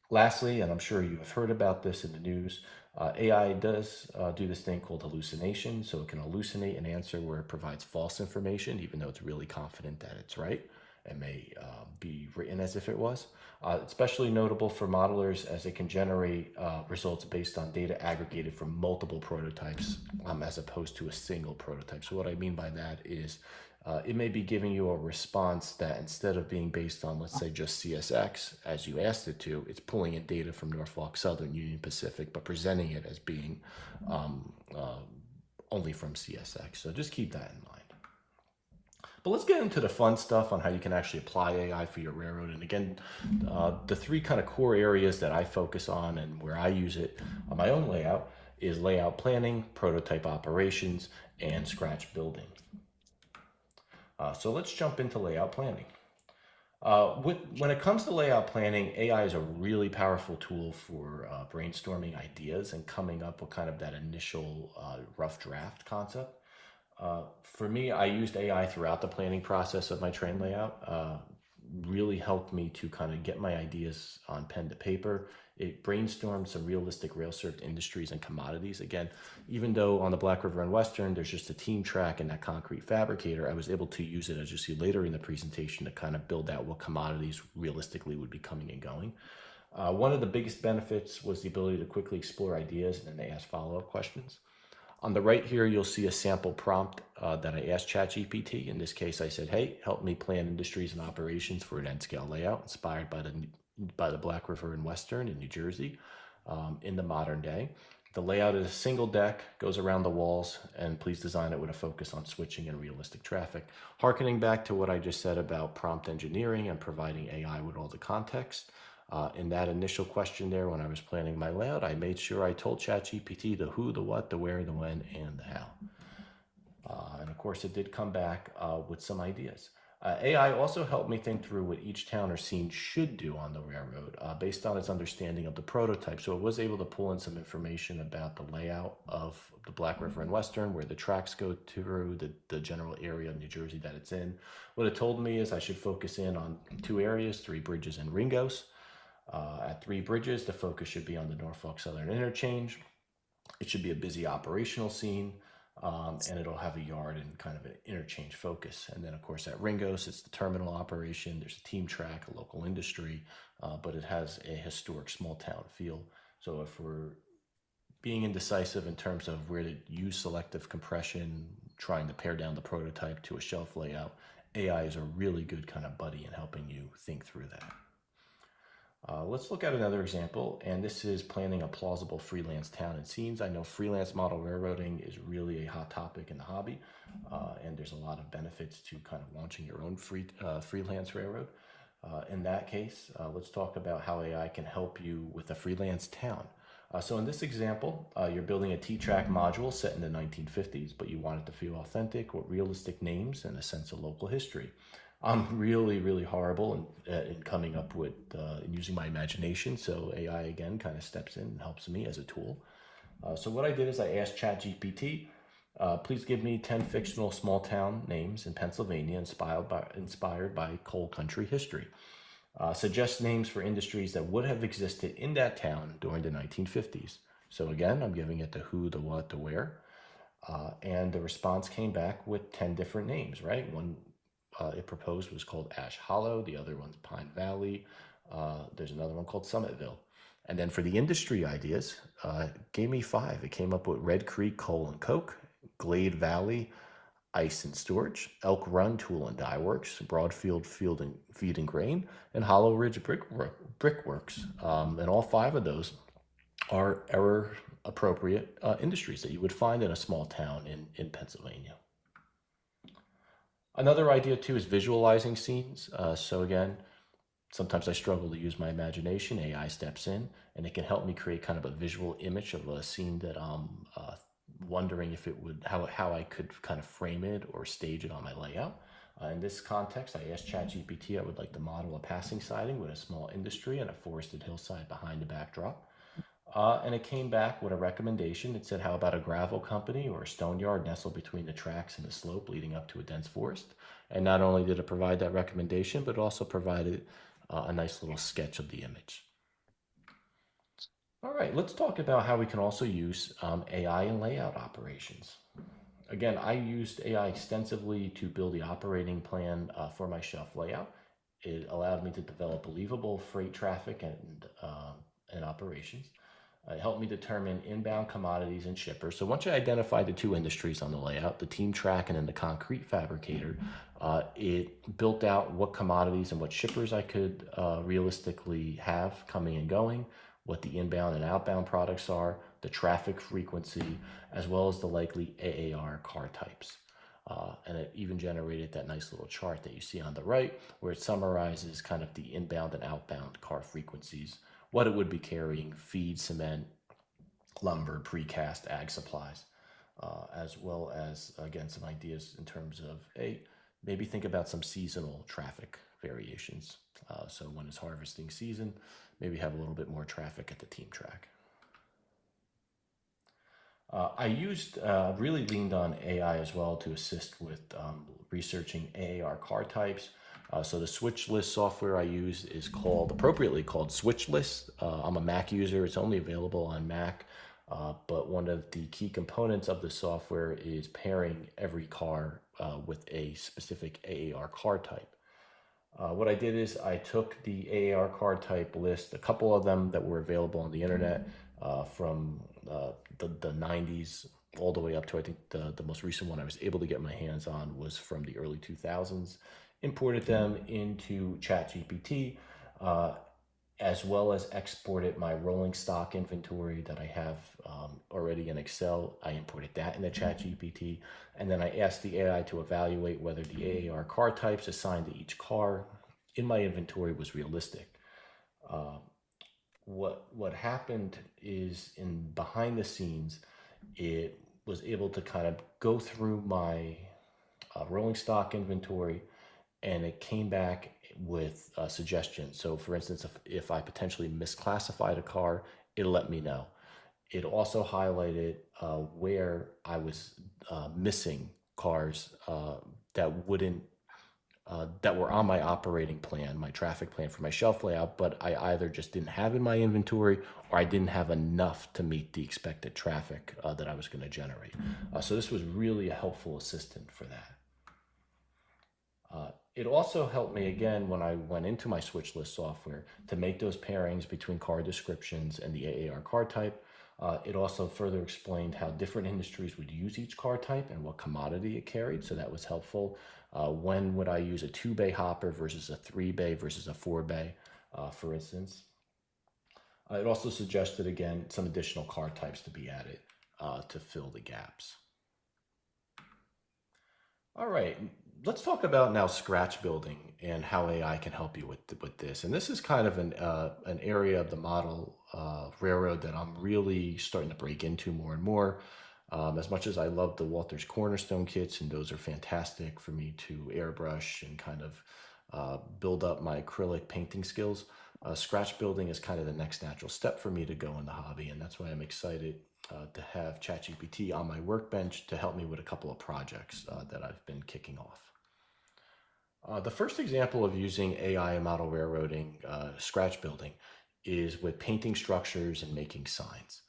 Lastly, and I'm sure you have heard about this in the news, AI does do this thing called hallucination. So it can hallucinate an answer where it provides false information, even though it's really confident that it's right. It may be written as if it was. It's especially notable for modelers as it can generate results based on data aggregated from multiple prototypes as opposed to a single prototype. So what I mean by that is it may be giving you a response that instead of being based on, let's say, just CSX, as you asked it to, it's pulling in data from Norfolk Southern, Union Pacific, but presenting it as being only from CSX. So just keep that in mind. But let's get into the fun stuff on how you can actually apply AI for your railroad. And again, the three kind of core areas that I focus on and where I use it on my own layout is layout planning, prototype operations, and scratch building. So let's jump into layout planning. When it comes to layout planning, AI is a really powerful tool for brainstorming ideas and coming up with kind of that initial rough draft concept. For me, I used AI throughout the planning process of my train layout. Really helped me to kind of get my ideas on pen to paper. It brainstormed some realistic rail-served industries and commodities. Again, even though on the Black River and Western, there's just a T-TRAK and that concrete fabricator, I was able to use it, as you see later in the presentation, to kind of build out what commodities realistically would be coming and going. One of the biggest benefits was the ability to quickly explore ideas and then ask follow-up questions. On the right here, you'll see a sample prompt that I asked ChatGPT. In this case, I said, hey, help me plan industries and operations for an N-scale layout inspired by the Black River and Western in New Jersey in the modern day. The layout is a single deck, goes around the walls, and please design it with a focus on switching and realistic traffic. Harkening back to what I just said about prompt engineering and providing AI with all the context, in that initial question there, when I was planning my layout, I made sure I told ChatGPT the who, the what, the where, the when, and the how. And of course, it did come back with some ideas. AI also helped me think through what each town or scene should do on the railroad based on its understanding of the prototype. So it was able to pull in some information about the layout of the Black River and Western, where the tracks go through, the general area of New Jersey that it's in. What it told me is I should focus in on two areas, 3 bridges and Ringos. At 3 bridges, the focus should be on the Norfolk Southern interchange. It should be a busy operational scene, and it'll have a yard and kind of an interchange focus. And then, of course, at Ringos, it's the terminal operation. There's a T-TRAK, a local industry, but it has a historic small town feel. So if we're being indecisive in terms of where to use selective compression, trying to pare down the prototype to a shelf layout, AI is a really good kind of buddy in helping you think through that. Let's look at another example, and this is planning a plausible freelance town and scenes. I know freelance model railroading is really a hot topic in the hobby, and there's a lot of benefits to kind of launching your own freelance railroad. In that case, let's talk about how AI can help you with a freelance town. So in this example, you're building a T-TRAK module set in the 1950s, but you want it to feel authentic with realistic names and a sense of local history. I'm really, really horrible in coming up with using my imagination. So AI again kind of steps in and helps me as a tool. So what I did is I asked ChatGPT, please give me 10 fictional small town names in Pennsylvania inspired by coal country history. Suggest names for industries that would have existed in that town during the 1950s. So again, I'm giving it the who, the what, the where. And the response came back with 10 different names, right? One it proposed was called Ash Hollow. The other one's Pine Valley. There's another one called Summitville. And then for the industry ideas, gave me 5. It came up with Red Creek Coal and Coke, Glade Valley Ice and Storage, Elk Run Tool and Die Works, Broadfield Feed and Grain, and Hollow Ridge Brickworks. And all 5 of those are error appropriate industries that you would find in a small town in Pennsylvania. Another idea too is visualizing scenes. So again, sometimes I struggle to use my imagination. AI steps in and it can help me create kind of a visual image of a scene that I'm wondering if it would, how I could kind of frame it or stage it on my layout. In this context, I asked ChatGPT, I would like to model a passing siding with a small industry and a forested hillside behind the backdrop. And it came back with a recommendation. It said, how about a gravel company or a stone yard nestled between the tracks and the slope leading up to a dense forest? And not only did it provide that recommendation, but it also provided a nice little sketch of the image. All right, let's talk about how we can also use AI in layout operations. Again, I used AI extensively to build the operating plan for my shelf layout. It allowed me to develop believable freight traffic and operations. It helped me determine inbound commodities and shippers. So once you identify the two industries on the layout, the T-TRAK and then the concrete fabricator, it built out what commodities and what shippers I could realistically have coming and going, what the inbound and outbound products are, the traffic frequency, as well as the likely AAR car types. And it even generated that nice little chart that you see on the right, where it summarizes kind of the inbound and outbound car frequencies, what it would be carrying, feed, cement, lumber, precast, ag supplies, as well as, again, some ideas in terms of, maybe think about some seasonal traffic variations. So when it's harvesting season, maybe have a little bit more traffic at the T-TRAK. I really leaned on AI as well to assist with researching AAR car types. So the switch list software I use is appropriately called Switch List. I'm a Mac user. It's only available on Mac. But one of the key components of the software is pairing every car with a specific AAR car type. What I did is I took the AAR car type list, a couple of them that were available on the internet from the 90s all the way up to, I think, the most recent one I was able to get my hands on was from the early 2000s, imported them into ChatGPT, as well as exported my rolling stock inventory that I have already in Excel. I imported that into ChatGPT, and then I asked the AI to evaluate whether the AAR car types assigned to each car in my inventory was realistic. What happened is, in behind the scenes, it was able to kind of go through my rolling stock inventory, and it came back with suggestions. So for instance, if I potentially misclassified a car, it'll let me know. It also highlighted where I was missing cars that were on my operating plan, my traffic plan for my shelf layout, but I either just didn't have in my inventory or I didn't have enough to meet the expected traffic that I was going to generate. So this was really a helpful assistant for that. It also helped me, again, when I went into my switch list software, to make those pairings between car descriptions and the AAR car type. It also further explained how different industries would use each car type and what commodity it carried, so that was helpful. When would I use a 2-bay hopper versus a 3-bay versus a 4-bay, for instance. It also suggested, again, some additional car types to be added to fill the gaps. All right, let's talk about now scratch building and how AI can help you with this. And this is kind of an area of the model railroad that I'm really starting to break into more and more. As much as I love the Walters Cornerstone kits, and those are fantastic for me to airbrush and kind of build up my acrylic painting skills, scratch building is kind of the next natural step for me to go in the hobby. And that's why I'm excited to have ChatGPT on my workbench to help me with a couple of projects that I've been kicking off. The first example of using AI in model railroading, scratch building, is with painting structures and making signs.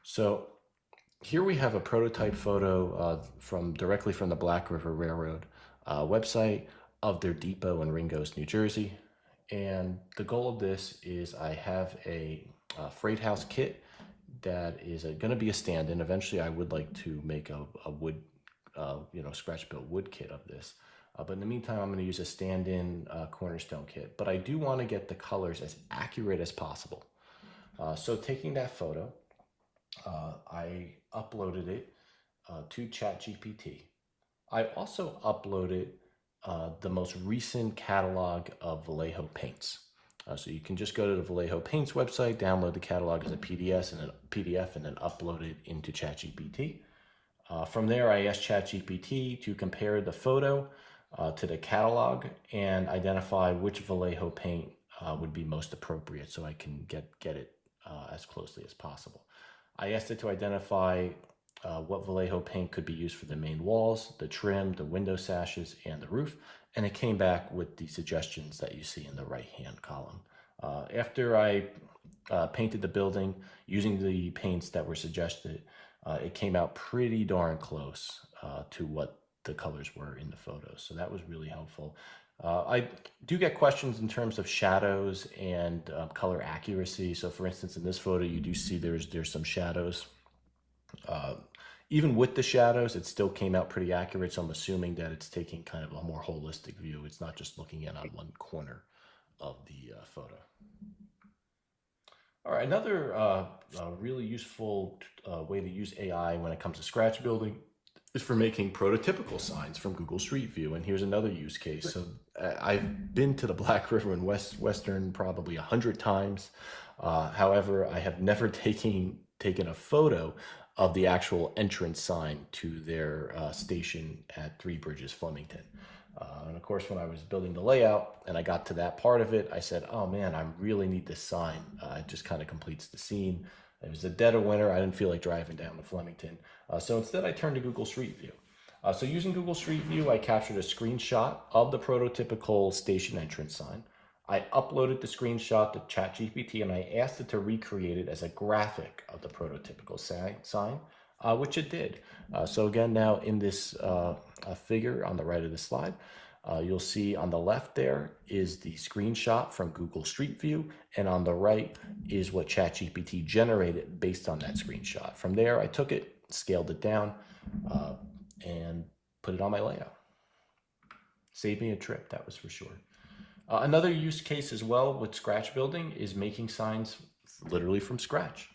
So here we have a prototype photo directly from the Black River Railroad website of their depot in Ringgoes, New Jersey. And the goal of this is I have a freight house kit that is going to be a stand-in. Eventually, I would like to make a wood, scratch-built wood kit of this. But in the meantime, I'm going to use a stand-in cornerstone kit. But I do want to get the colors as accurate as possible. So taking that photo, I uploaded it to ChatGPT. I also uploaded the most recent catalog of Vallejo paints. So you can just go to the Vallejo Paints website, download the catalog as a PDF, and then upload it into ChatGPT. From there, I asked ChatGPT to compare the photo to the catalog and identify which Vallejo paint would be most appropriate, so I can get it as closely as possible. I asked it to identify what Vallejo paint could be used for the main walls, the trim, the window sashes, and the roof, and it came back with the suggestions that you see in the right-hand column. After I painted the building using the paints that were suggested, it came out pretty darn close to what the colors were in the photos. So that was really helpful. I do get questions in terms of shadows and color accuracy. So for instance, in this photo, you do see there's some shadows. Even with the shadows, it still came out pretty accurate. So I'm assuming that it's taking kind of a more holistic view. It's not just looking in on one corner of the photo. All right, another really useful way to use AI when it comes to scratch building is for making prototypical signs from Google Street View. And here's another use case. So I've been to the Black River in Western probably 100 times. However, I have never taken a photo of the actual entrance sign to their station at Three Bridges, Flemington. And of course, when I was building the layout and I got to that part of it, I said, oh man, I really need this sign. It just kind of completes the scene. It was the dead of winter. I didn't feel like driving down to Flemington. So instead, I turned to Google Street View. So using Google Street View, I captured a screenshot of the prototypical station entrance sign. I uploaded the screenshot to ChatGPT and I asked it to recreate it as a graphic of the prototypical sign, which it did. So again, now in this figure on the right of the slide, you'll see on the left there is the screenshot from Google Street View, and on the right is what ChatGPT generated based on that screenshot. From there, I took it, scaled it down, and put it on my layout. Saved me a trip, that was for sure. Another use case as well with scratch building is making signs literally from scratch.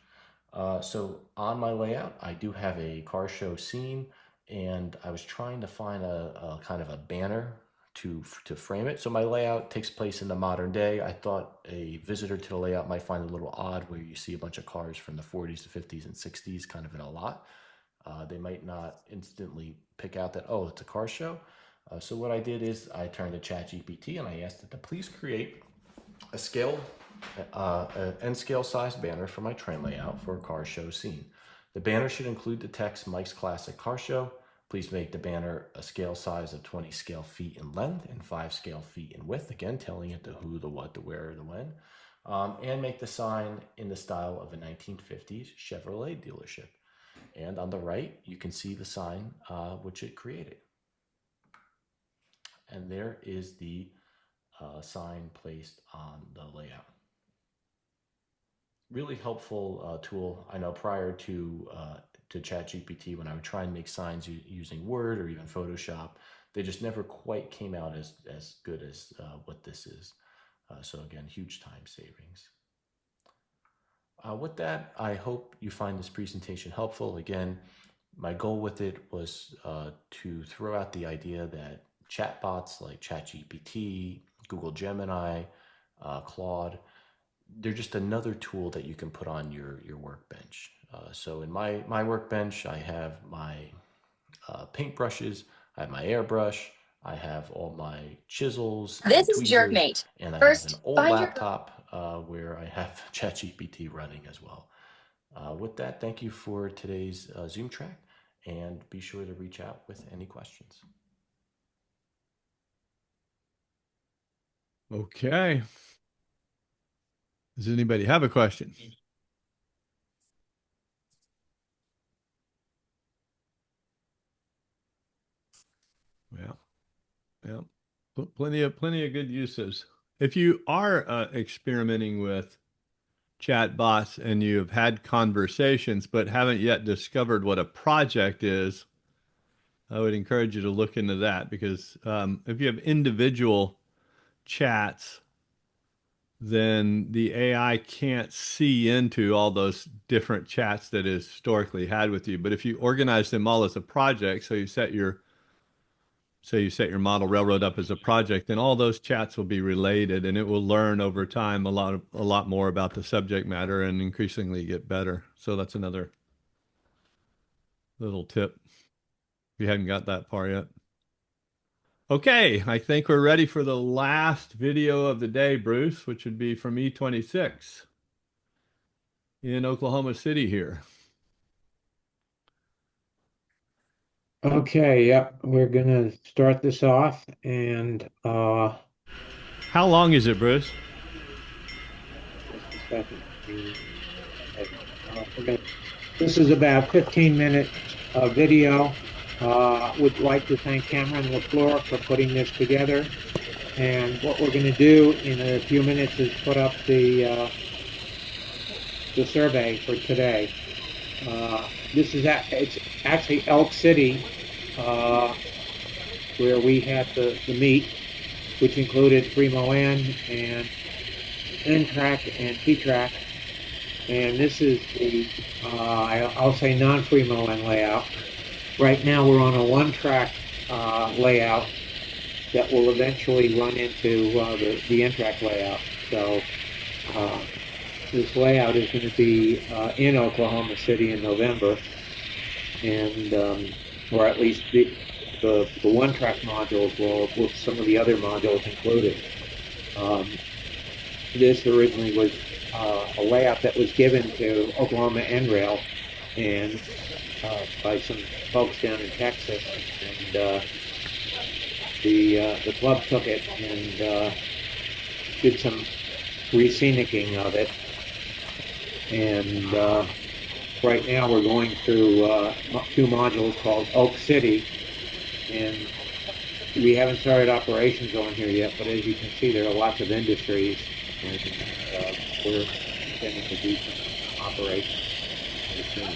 So on my layout, I do have a car show scene, and I was trying to find a kind of a banner to frame it. So my layout takes place in the modern day. I thought a visitor to the layout might find it a little odd where you see a bunch of cars from the 40s, the 50s, and 60s kind of in a lot. They might not instantly pick out that, oh, it's a car show. So what I did is I turned to ChatGPT and I asked it to please create a scale, N-scale size banner for my train layout for a car show scene. The banner should include the text Mike's Classic Car Show. Please make the banner a scale size of 20 scale feet in length and 5 scale feet in width. Again, telling it the who, the what, the where, the when. And make the sign in the style of a 1950s Chevrolet dealership. And on the right, you can see the sign which it created. And there is the sign placed on the layout. Really helpful tool. I know prior to ChatGPT, when I would try and make signs using Word or even Photoshop, they just never quite came out as good as what this is. So again, huge time savings. With that, I hope you find this presentation helpful. Again, my goal with it was to throw out the idea that chatbots like ChatGPT, Google Gemini, Claude, they're just another tool that you can put on your workbench. So in my workbench, I have my paintbrushes, I have my airbrush, I have all my chisels, This and is tweezers, Jerkmate. and I have an First, old find your laptop where I have ChatGPT running as well. With that, thank you for today's ZoomTRAK, and be sure to reach out with any questions. Okay. Does anybody have a question? Yeah. Plenty of good uses. If you are experimenting with chatbots and you have had conversations but haven't yet discovered what a project is, I would encourage you to look into that, because if you have individual chats, then the AI can't see into all those different chats that it historically had with you. But if you organize them all as a project, so you set your model railroad up as a project, then all those chats will be related, and it will learn over time a lot more about the subject matter and increasingly get better. So that's another little tip if you haven't got that far yet. Okay, I think we're ready for the last video of the day, Bruce, which would be from E26. in Oklahoma City here. Okay, yep, we're gonna start this off, and How long is it, Bruce? just a second. This is about 15-minute video. Would like to thank Cameron LaFleur for putting this together. And what we're going to do in a few minutes is put up the survey for today. This is it's actually Elk City, where we had the meet, which included Free-Mo-N and NRail and T-TRAK. And this is the, I'll say non-Free-Mo-N layout. Right now we're on a one-track layout that will eventually run into the NRail layout. So this layout is going to be in Oklahoma City in November, and or at least the one-track modules will, with some of the other modules included. This originally was a layout that was given to Oklahoma NRail and by some folks down in Texas, and the club took it and did some re-scenicking of it. And right now we're going through two modules called Oak City, and we haven't started operations on here yet, but as you can see, there are lots of industries, and we're intending to do some operations soon.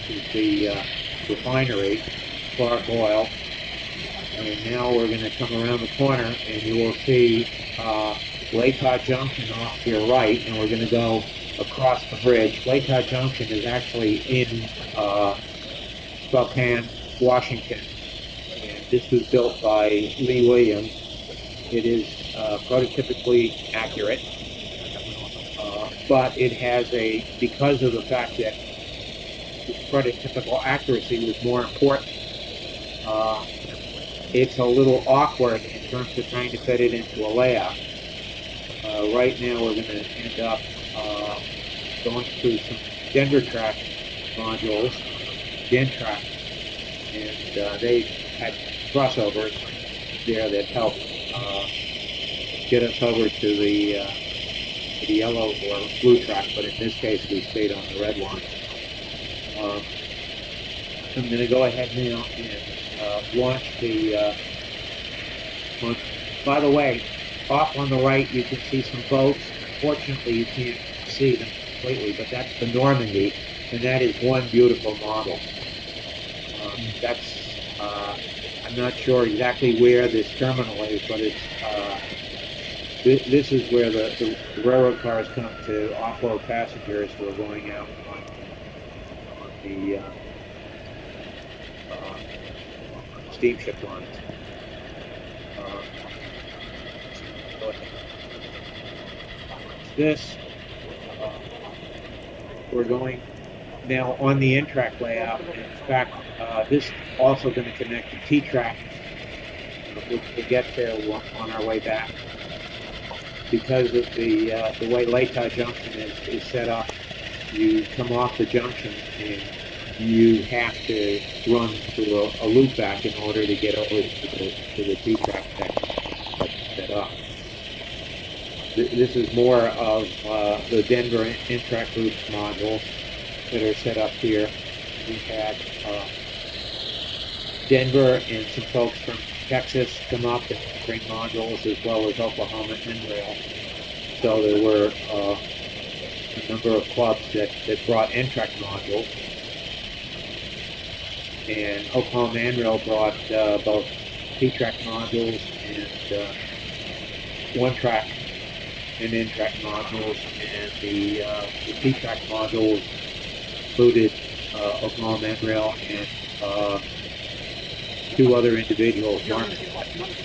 This is the refinery, Clark Oil, and now we're going to come around the corner, and you will see Lake Junction off to your right, and we're going to go across the bridge. Lake Junction is actually in Spokane, Washington, and this was built by Lee Williams. It is prototypically accurate, but it has because of the fact that prototypical accuracy was more important, it's a little awkward in terms of trying to fit it into a layout. Right now we're going to end up going through some ZoomTRAK modules, ZoomTRAK, and they had crossovers there that helped get us over to the yellow or blue track, but in this case we stayed on the red one. I'm going to go ahead now and launch the one. By the way, off on the right you can see some boats. Unfortunately you can't see them completely, but that's the Normandy, and that is one beautiful model. I'm not sure exactly where this terminal is, but it's this is where the railroad cars come to offload passengers who are going out on the steamship lines. We're going now on the NRail layout. In fact, this is also going to connect to T-TRAK. We'll get there on our way back. Because of the way Lake Junction is set up, you come off the junction and you have to run through a loop back in order to get over to the T-TRAK that's set up. This is more of the Denver NRail group modules that are set up here. We had Denver and some folks from Texas come up and bring modules, as well as Oklahoma NRail. So there were a number of clubs that brought NRail modules. And Oklahoma NRail brought both T-TRAK modules and one-track and NRail modules, and the T-TRAK modules included Oklahoma NRail and two other individuals, Mark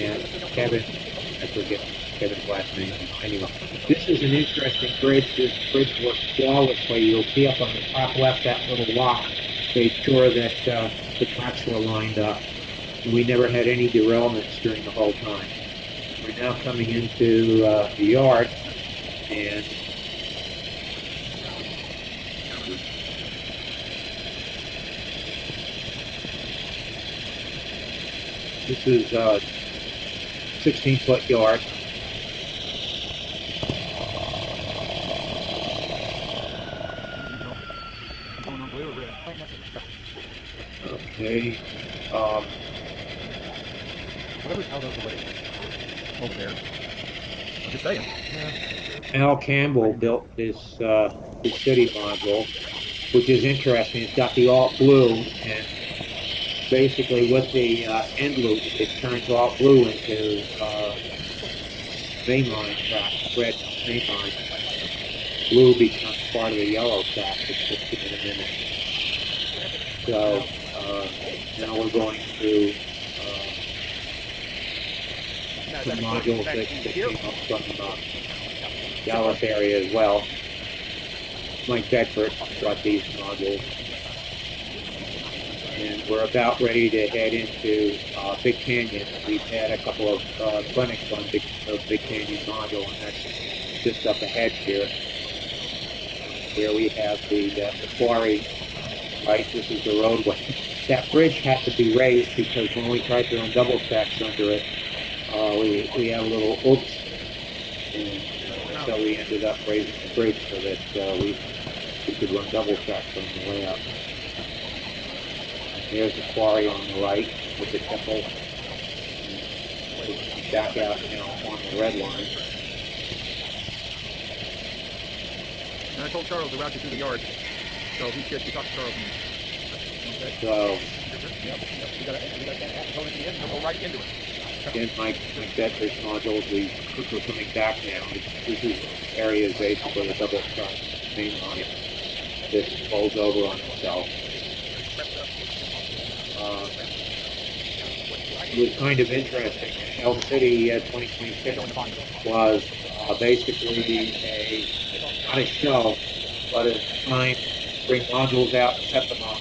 and Kevin. I forget Kevin's last name. Anyway, this is an interesting bridge. This bridge works flawlessly. You'll see up on the top left that little lock made sure that the tracks were lined up. And we never had any derailments during the whole time. We're now coming into the yard, and This is 16-foot yard. Okay. Over there. I'm just saying. Al Campbell built this city module, which is interesting. It's got the alt blue, and basically with the end loop, it turns alt blue into mainline track, red mainline. Blue becomes part of the yellow track, which we'll see in a minute. So now we're going to some modules that came up from Dallas area as well. Mike Bedford brought these modules. And we're about ready to head into Big Canyon. We've had a couple of clinics on Big Canyon module, and that's just up ahead here, where we have the quarry. Right, this is the roadway. That bridge had to be raised because when we tried to run double tracks under it, we had a little oops, and so we ended up raising the bridge so that we could run double tracks on the way up. There's the quarry on the right with the temple. We'll back out now on the red line. And I told Charles to route you through the yard, so he should talk to Charles. Okay. So, Yep. We got that going at the end, and we'll go right into it. again, Mike Bedford's modules, we're coming back now. This is area basically a double truck main line. This folds over on itself. It was kind of interesting. Elm City 2026 was basically not a show, but a time to bring modules out, set them up,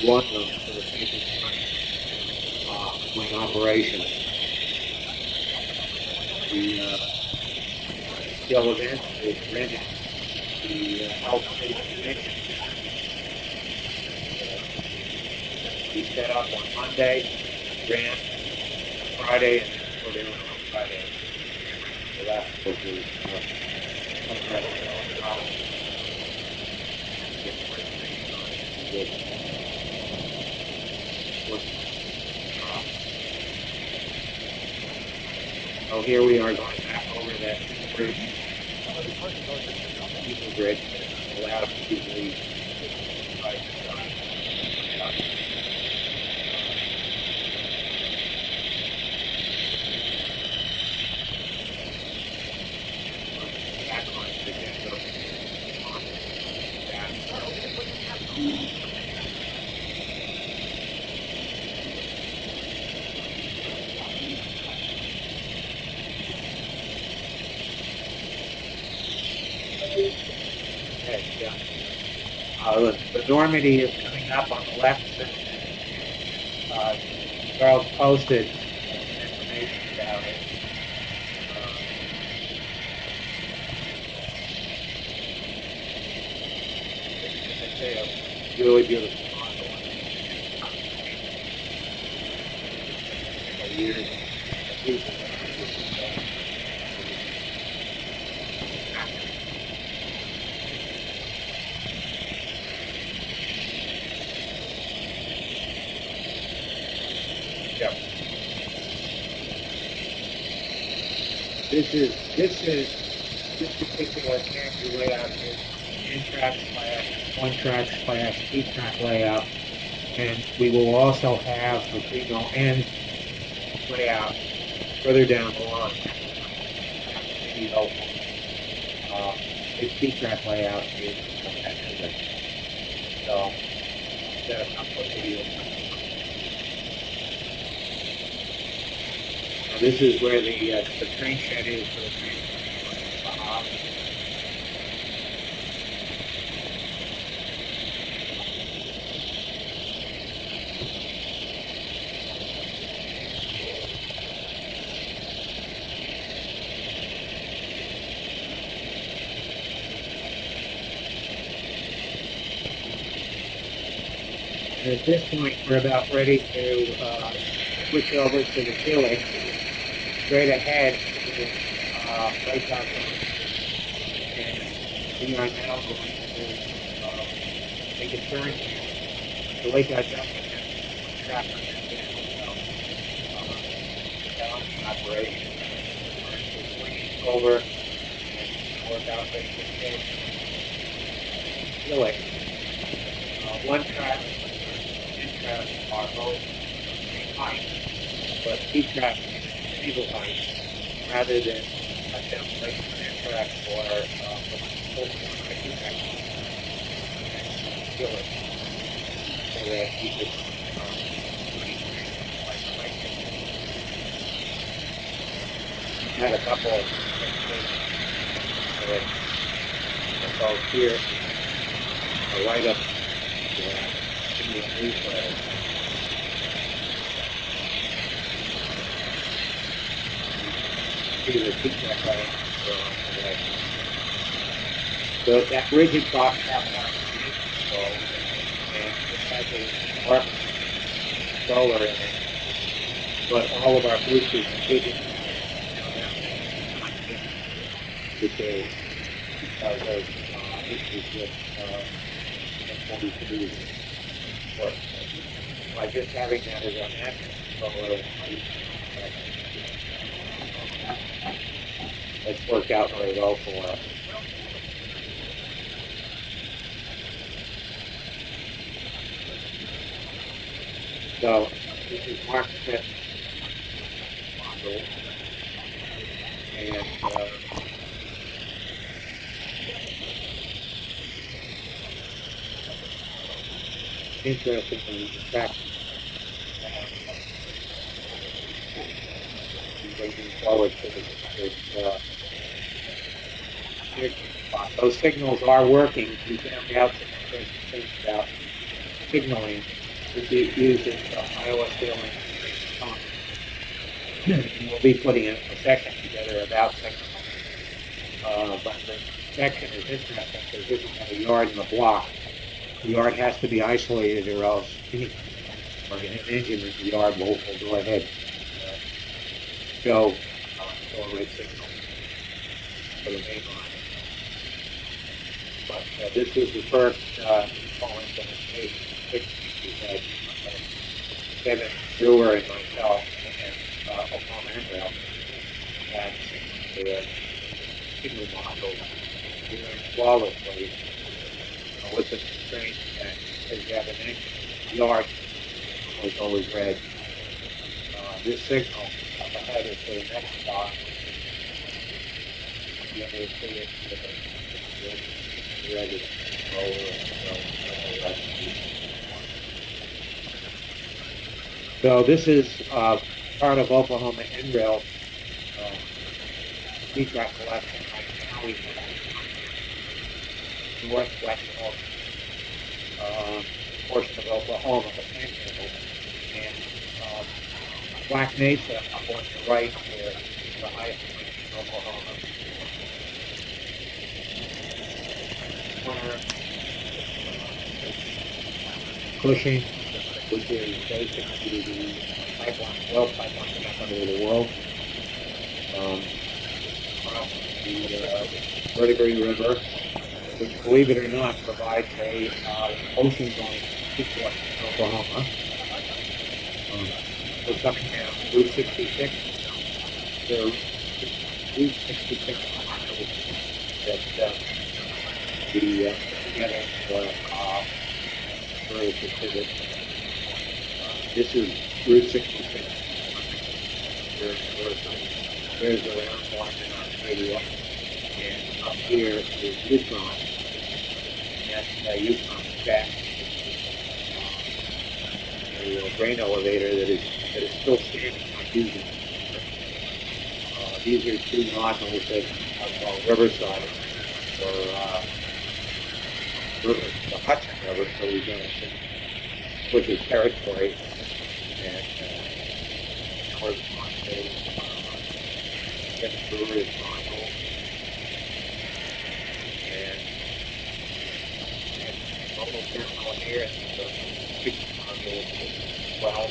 run them for the safest when operations. The show event is rented the Elm City Convention. We set up on Monday, ran Friday, and then put in on Friday. So that's what we Oh, here we are going back over that bridge. Diesel bridge that allowed us to leave. The Normandy is coming up on the left. Charles posted information about it. It's really beautiful. This particular character layout is N-TRAK/1-TRAK/T-TRAK layout, and we will also have the signal N layout further down the line. This T-TRAK layout is excellent. So set up a video. This is where the train shed is for the train. At this point, we're about ready to switch over to the chiller. Straight ahead is right down and we are now going to make a turn here. The lake junction has traffic operation. We're swinging over and work out ready to hit. Really, one track and T-TRAK are both same height, but T-TRAK is single height rather than attempt like NRail or full T-TRAK. Really, so that you could had a couple of both here right up in the newsletter. See the T-TRAK line. So that rigid box has and it has a arc controller in it, but all of our Bluetooth including which is because of issues with M43 work. By just having that as an action controller, it's worked out very well for us. So this is Mark Smith module, and interestingly, the track bringing forward to this those signals are working. We found out some interesting things about signaling, which uses iOS scaling. We'll be putting a section together about signaling. But the section is interesting because this is a yard in the block. The yard has to be isolated or else an engine in the yard will go ahead go red signal for the main line. But this is the first call implementation. We had Kevin Brewer and myself and Oklahoma NRail had the signal module doing flawlessly with the constraint that as you have an engine yard was always red. This signal up ahead is for the next spot. You have to see it with the red is lower and so this is part of Oklahoma NRail T-TRAK collection right now. We have northwest portion of Oklahoma, the Panhandle, and Black Mesa up on the right here is the highest point in Oklahoma. Cushing, which is basically the pipeline, oil pipeline back under the world. Across the Verdigris River, which, believe it or not, provides a ocean-going seaport in Oklahoma. We're coming down Route 66. The Route 66 that the together very specific. This is Route 66. There's the round Washington radio, and up here is Yukon. And that's Yukon back. A grain elevator that is still standing, not using. These are two modules that are called Riverside, or the Hudson River, so we're going to switch the territory, and north on the Brewery module, and mobile terminal here, and the big module as well.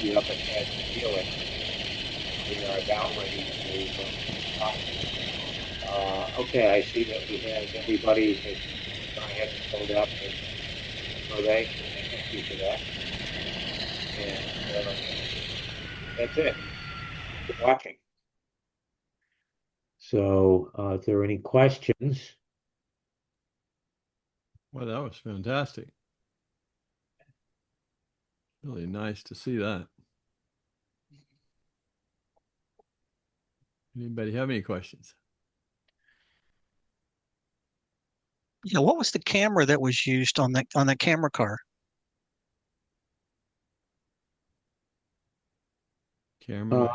you up ahead to feel it. We are about ready to stop. Okay, I see that we have everybody has gone ahead and pulled up and survey. Thank you for that. And that's it. Good watching. So, if there are any questions, Well, that was fantastic. Really nice to see that. Anybody have any questions? Yeah, what was the camera that was used on the camera car? Camera.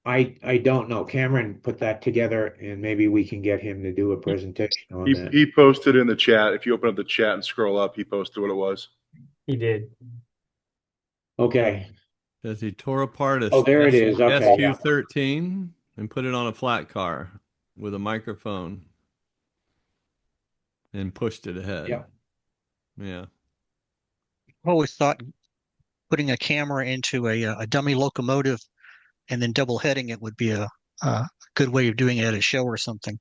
I don't know. Cameron put that together, and maybe we can get him to do a presentation on that. He posted in the chat. If you open up the chat and scroll up, he posted what it was. He did. Okay. Says he tore apart a Oh, there it is. Okay. SQ-13 and put it on a flat car with a microphone and pushed it ahead. Yeah. Yeah. I always thought putting a camera into a dummy locomotive and then double heading it would be a good way of doing it at a show or something.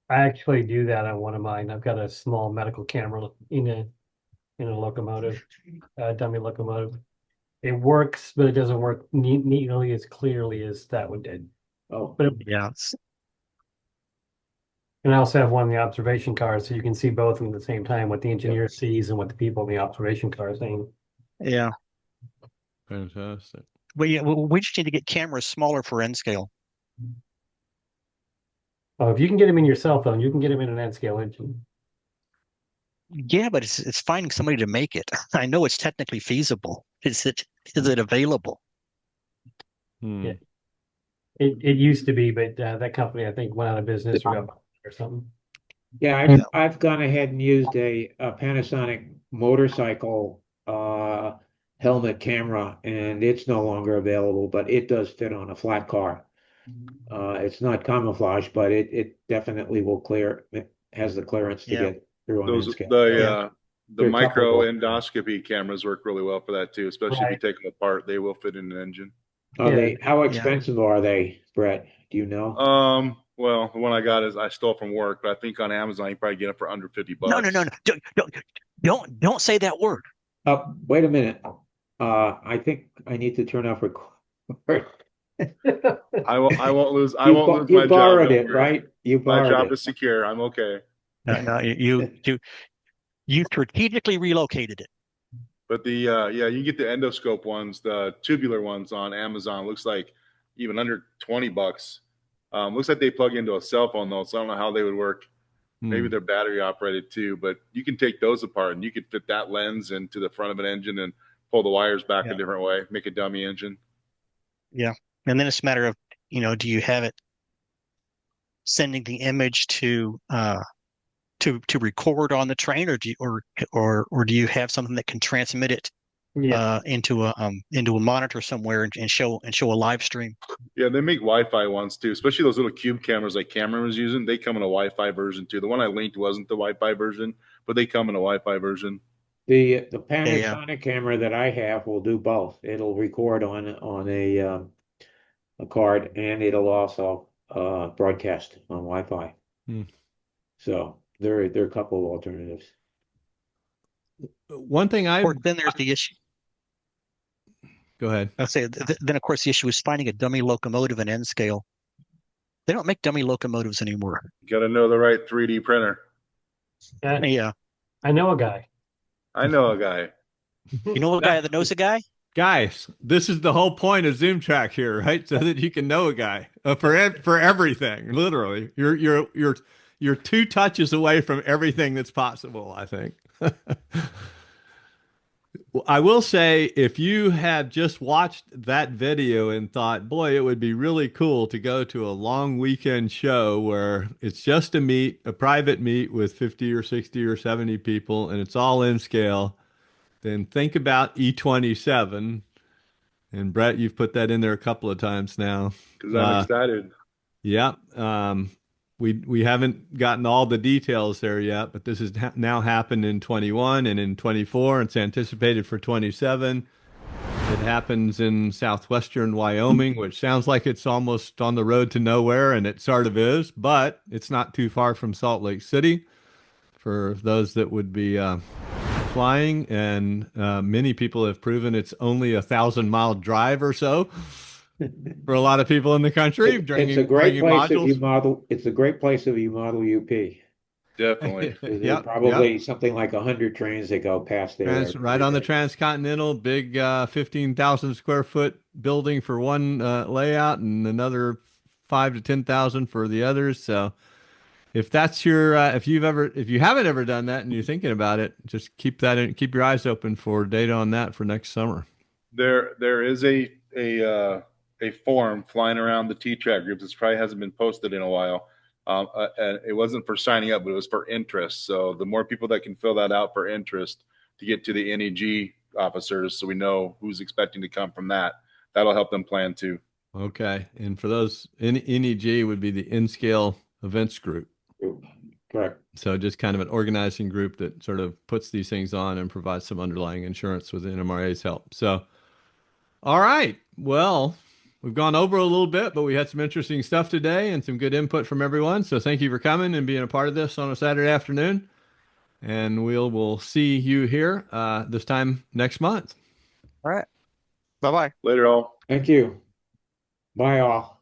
I actually do that on one of mine. I've got a small medical camera in a locomotive, dummy locomotive. It works, but it doesn't work nearly as clearly as that one did. Oh, But Yeah. and I also have one in the observation car, so you can see both of them at the same time, what the engineer sees and what the people in the observation car are seeing. Yeah. Fantastic. Well, yeah, we just need to get cameras smaller for N scale. Oh, if you can get them in your cell phone, you can get them in an N-scale engine. Yeah, but it's finding somebody to make it. I know it's technically feasible. Is it available? Yeah. It used to be, but that company I think went out of business or something. yeah. I've gone ahead and used a Panasonic motorcycle helmet camera, and it's no longer available, but it does fit on a flat car. It's not camouflage, but it definitely will clear. It has the clearance to get through on N-scale. The micro endoscopy cameras work really well for that too, especially if you take them apart. They will fit in an engine. How expensive are they, Brett? Do you know? Well, the one I got is I stole from work, but I think on Amazon you probably get it for under $50. No. Don't say that word. Wait a minute. I think I need to turn off record. I won't lose. I won't lose You my job. borrowed it, right? You borrowed my job it. is secure. I'm okay. No, you strategically relocated it. But you get the endoscope ones, the tubular ones on Amazon. Looks like even under $20. Looks like they plug into a cell phone though, so I don't know how they would work. Maybe they're battery operated too, but you can take those apart and you could fit that lens into the front of an engine and pull the wires back a different way, make a dummy engine. Yeah. And then it's a matter of, do you have it sending the image to record on the train, or do you have something that can transmit it into a monitor somewhere and show a live stream? Yeah, they make Wi-Fi ones too, especially those little cube cameras like Cameron was using. They come in a Wi-Fi version too. The one I linked wasn't the Wi-Fi version, but they come in a Wi-Fi version. The Panasonic camera that I have will do both. It'll record on a card, and it'll also broadcast on Wi-Fi. So there are a couple of alternatives. One thing then there's the issue. Go ahead. I'll say then of course the issue is finding a dummy locomotive in N scale. They don't make dummy locomotives anymore. You got to know the right 3D printer. Yeah. I know a guy. I know a guy. You know a guy that knows a guy? Guys, this is the whole point of ZoomTRAK here, right? So that you can know a guy for everything. Literally, you're 2 touches away from everything that's possible, I think. I will say, if you had just watched that video and thought, boy, it would be really cool to go to a long weekend show where it's just a private meet with 50 or 60 or 70 people, and it's all in scale, then think about E27. And Brett, you've put that in there a couple of times now. Because I'm excited. Yeah. We haven't gotten all the details there yet, but this has now happened in 21 and in 24. It's anticipated for 27. It happens in southwestern Wyoming, which sounds like it's almost on the road to nowhere, and it sort of is, but it's not too far from Salt Lake City for those that would be flying. And many people have proven it's only 1,000-mile drive or so for a lot of people in the country. It's a great bringing place if you modules. model. It's a great place if you model UP. Definitely. There's Yep, probably yep. something like 100 trains that go past there. Right every on the day. transcontinental, big 15,000 square foot building for one layout, and another 5 to 10,000 for the others. So if that's your if you haven't ever done that and you're thinking about it, just keep your eyes open for data on that for next summer. There is a form flying around the T-TRAK groups. This probably hasn't been posted in a while. And it wasn't for signing up, but it was for interest. So the more people that can fill that out for interest to get to the NEG officers, so we know who's expecting to come from that, that'll help them plan too. Okay, and for those, NEG would be the in-scale events group. Correct. So just kind of an organizing group that sort of puts these things on and provides some underlying insurance with the NMRA's help. So, all right. Well, we've gone over a little bit, but we had some interesting stuff today and some good input from everyone. So thank you for coming and being a part of this on a Saturday afternoon. And we'll see you here this time next month. All right. Bye-bye. Later, all. Thank you. Bye, all.